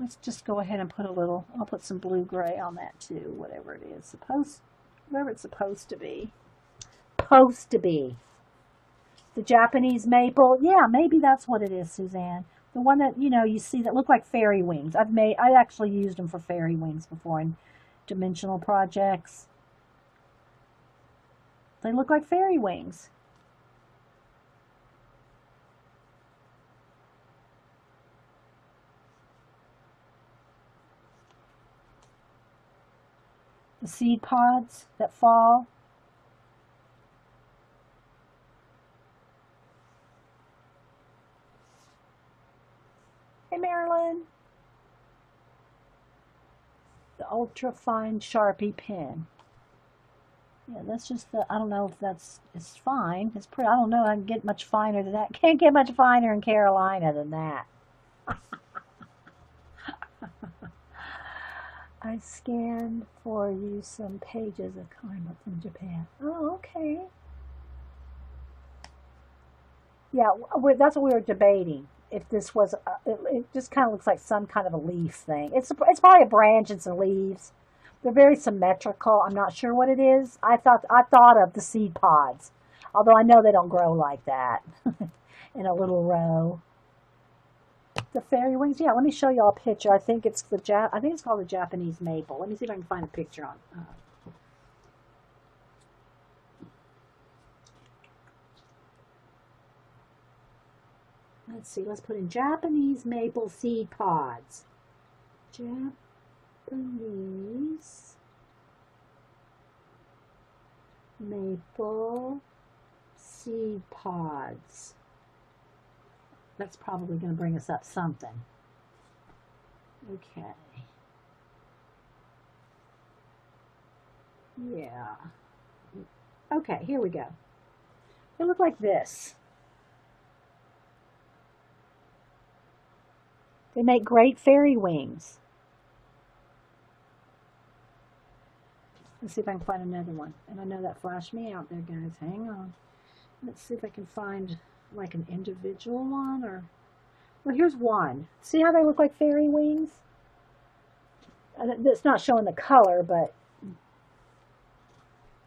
Let's just go ahead and put I'll put some blue-gray on that too, whatever it is. Whatever it's supposed to be. Supposed to be. The Japanese maple. Yeah, maybe that's what it is, Suzanne. The one that, you see that look like fairy wings. I actually used them for fairy wings before in dimensional projects. They look like fairy wings. The seed pods that fall. Hey, Marilyn. The ultra fine Sharpie pen. Yeah, that's just I don't know if it's fine. It's pretty, I don't know, I can get much finer than that. Can't get much finer in Carolina than that. I scanned for you some pages of comic book from Japan. Oh, okay. Yeah, that's what we were debating. If this was, it just kind of looks like some kind of a leaf thing. It's probably a branch and some leaves. They're very symmetrical. I'm not sure what it is. I thought of the seed pods, although I know they don't grow like that in a little row. The fairy wings. Yeah, let me show y'all a picture. I think it's called the Japanese maple. Let me see if I can find a picture on. Let's see. Let's put in Japanese maple seed pods. Japanese maple seed pods. That's probably going to bring us up something. Okay. Yeah. Okay, here we go. They look like this. They make great fairy wings. Let's see if I can find another one. And I know that flashed me out there, guys. Hang on. Let's see if I can find like an individual one, or well, here's one. See how they look like fairy wings? It's not showing the color, but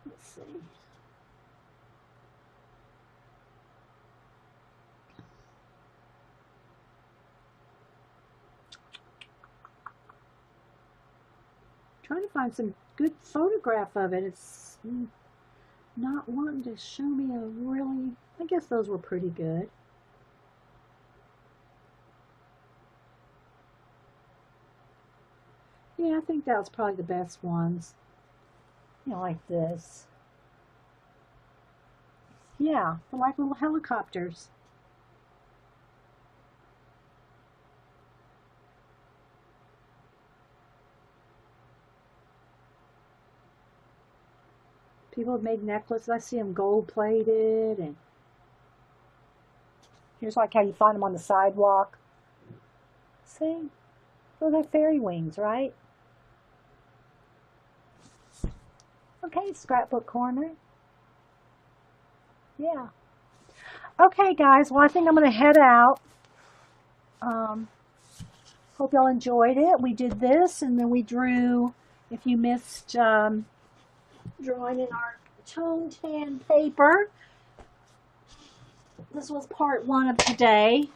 let's see. Trying to find some good photograph of it. It's not wanting to show me a really, I guess those were pretty good. Yeah, I think that was probably the best ones. Like this. Yeah, they're like little helicopters. People have made necklaces. I see them gold plated, and here's like how you find them on the sidewalk. See? Those are fairy wings, right? Okay, scrapbook corner. Yeah. Okay, guys. Well, I think I'm going to head out. Hope y'all enjoyed it. We did this, and then we drew, if you missed drawing in our tone tan paper. This was part 1 of today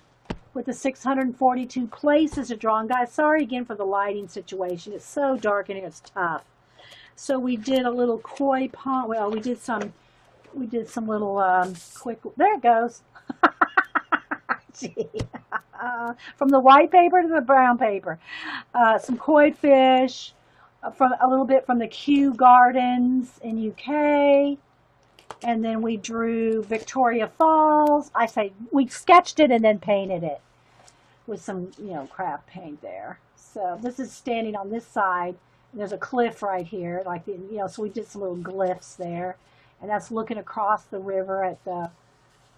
with the 642 places to draw. And guys, sorry again for the lighting situation. It's so dark in here, it's tough. So we did a little koi pond. Well, we did some little quick, there it goes. From the white paper to the brown paper. Some koi fish, from a little bit from the Kew Gardens in UK, and then we drew Victoria Falls. I say we sketched it and then painted it with some craft paint there. So this is standing on this side, and there's a cliff right here, like so we did some little glyphs there, and that's looking across the river at the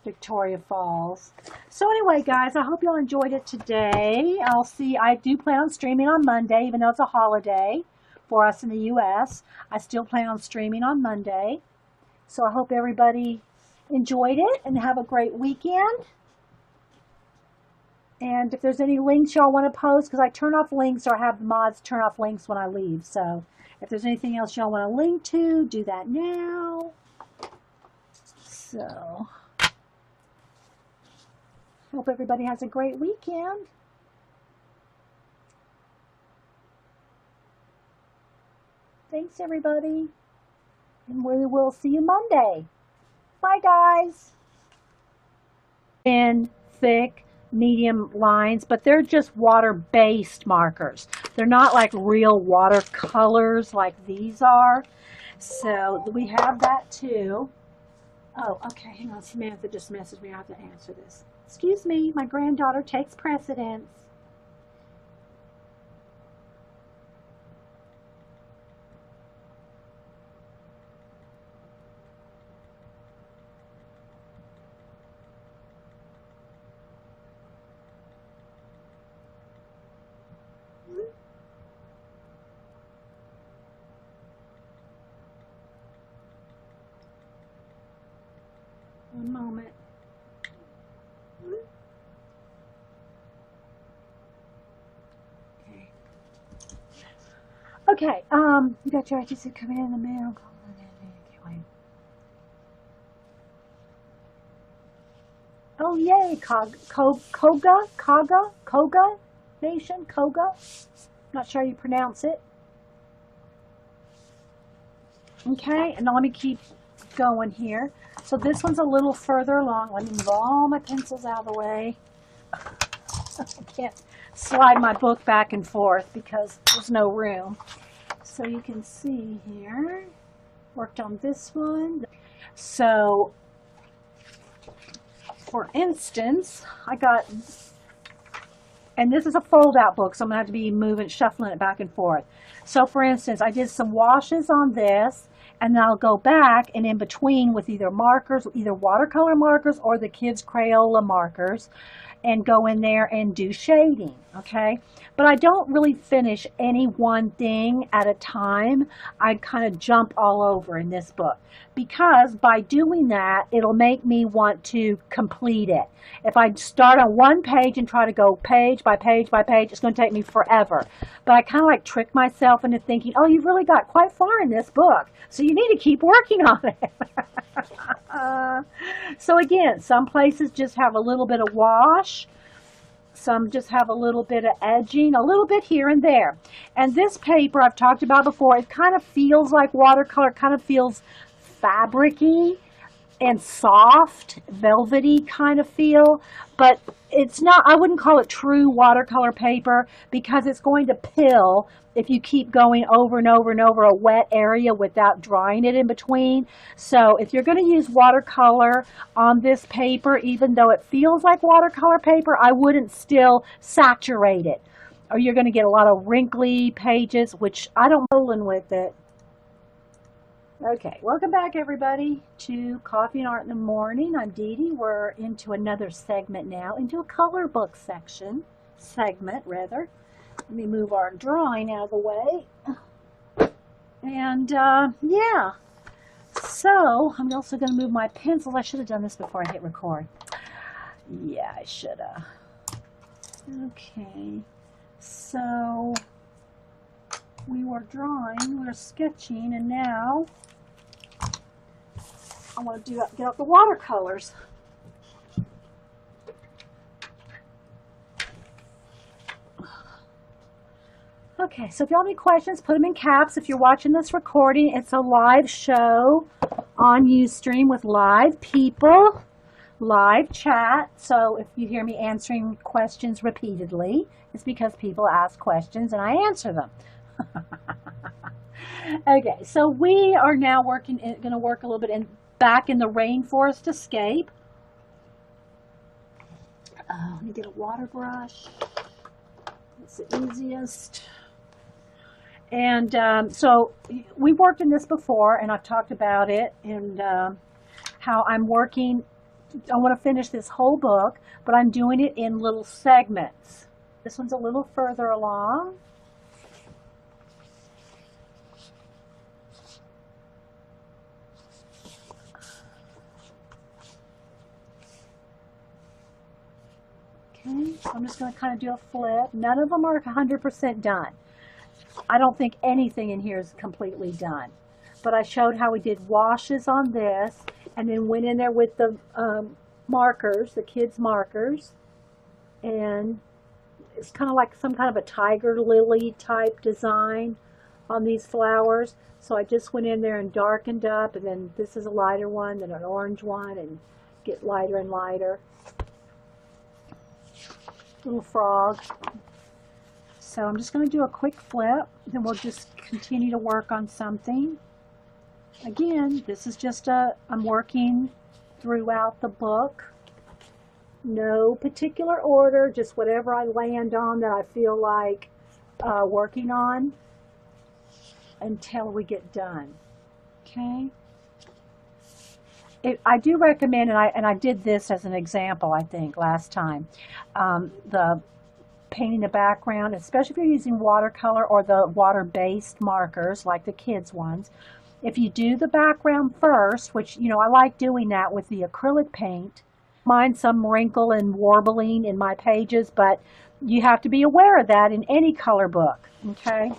Victoria Falls. So anyway, guys, I hope y'all enjoyed it today. I do plan on streaming on Monday, even though it's a holiday for us in the U.S. I still plan on streaming on Monday. So I hope everybody enjoyed it and have a great weekend. And if there's any links y'all want to post, because I turn off links, or I have the mods turn off links when I leave. So if there's anything else y'all want to link to, do that now. So Hope everybody has a great weekend. Thanks, everybody. And we will see you Monday. Bye, guys. Thin, thick, medium lines, but they're just water-based markers. They're not like real watercolors like these are. So we have that too. Oh, okay, hang on. Samantha just messaged me. I have to answer this. Excuse me, my granddaughter takes precedence. One moment. Okay, you got your ITC coming in the mail. Oh, yay, Koga Nation, Koga. Not sure how you pronounce it. Okay, and now let me keep going here. So this one's a little further along. Let me move all my pencils out of the way. I can't slide my book back and forth because there's no room. So you can see here, worked on this one. So, for instance, I got, and this is a fold-out book, so I'm going to have to be shuffling it back and forth. So, for instance, I did some washes on this, and then I'll go back and in between with either markers, either watercolor markers or the kids' Crayola markers, and go in there and do shading, okay? But I don't really finish any one thing at a time. I kind of jump all over in this book because by doing that, it'll make me want to complete it. If I start on one page and try to go page by page by page, it's going to take me forever. But I kind of like trick myself into thinking, oh, you've really got quite far in this book, so you need to keep working on it. So again, some places just have a little bit of wash. Some just have a little bit of edging, a little bit here and there. And this paper I've talked about before, it kind of feels like watercolor, kind of feels fabric-y and soft, velvety kind of feel. But it's not, I wouldn't call it true watercolor paper because it's going to pill if you keep going over and over and over a wet area without drying it in between. So if you're going to use watercolor on this paper, even though it feels like watercolor paper, I wouldn't still saturate it. Or you're going to get a lot of wrinkly pages, which I don't rolling with it. Okay, welcome back everybody to Coffee and Art in the Morning. I'm Dee Dee. We're into another segment now, into a color book segment rather. Let me move our drawing out of the way. And yeah, so I'm also going to move my pencils. I should have done this before I hit record. Yeah, I should have. Okay, so we were drawing, we were sketching, and now I want to get out the watercolors. Okay, so if you have any questions, put them in caps. If you're watching this recording, it's a live show on Ustream with live people, live chat. So if you hear me answering questions repeatedly, it's because people ask questions and I answer them. Okay, so we are now going to work a little bit back in the Rainforest Escape. Let me get a water brush. It's the easiest. And so we worked in this before, and I've talked about it and how I'm working. I want to finish this whole book, but I'm doing it in little segments. This one's a little further along. Okay, so I'm just going to kind of do a flip. None of them are 100% done. I don't think anything in here is completely done. But I showed how we did washes on this and then went in there with the markers, the kids' markers, and it's kind of like some kind of a tiger lily type design on these flowers. So I just went in there and darkened up, and then this is a lighter one, then an orange one, and get lighter and lighter. Little frog. So I'm just going to do a quick flip, then we'll just continue to work on something. Again, this is just I'm working throughout the book. No particular order, just whatever I land on that I feel like working on until we get done. Okay. I do recommend, and I did this as an example, I think, last time, the painting the background, especially if you're using watercolor or the water-based markers like the kids' ones. If you do the background first, which, you know, I like doing that with the acrylic paint, mind some wrinkle and warbling in my pages, but you have to be aware of that in any color book, okay?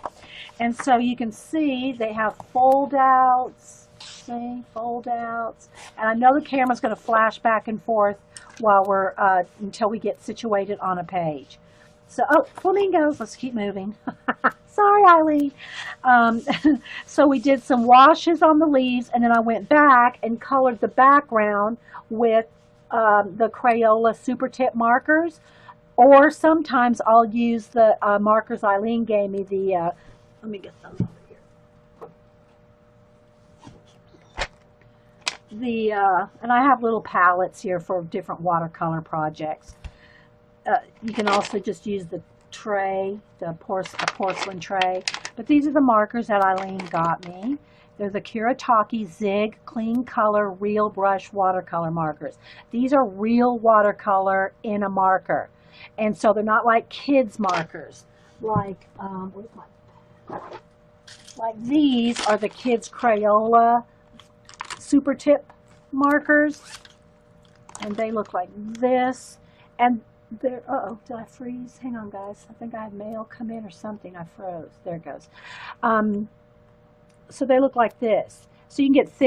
And so you can see they have fold-outs, see, fold-outs, and I know the camera's going to flash back and forth while we're, until we get situated on a page. So, oh, flamingos, let's keep moving. Sorry, Eileen. So we did some washes on the leaves, and then I went back and colored the background with the Crayola Super Tip markers, or sometimes I'll use the markers Eileen gave me, the, let me get them over here. And I have little palettes here for different watercolor projects. You can also just use the tray, the porcelain tray. But these are the markers that Eileen got me. They're the Kuretake Zig Clean Color Real Brush Watercolor markers. These are real watercolor in a marker. And so they're not like kids' markers. Like these are the kids' Crayola Super Tip markers. And they look like this. And there, uh-oh, did I freeze? Hang on, guys. I think I had mail come in or something. I froze. There it goes. So they look like this. So you can get thick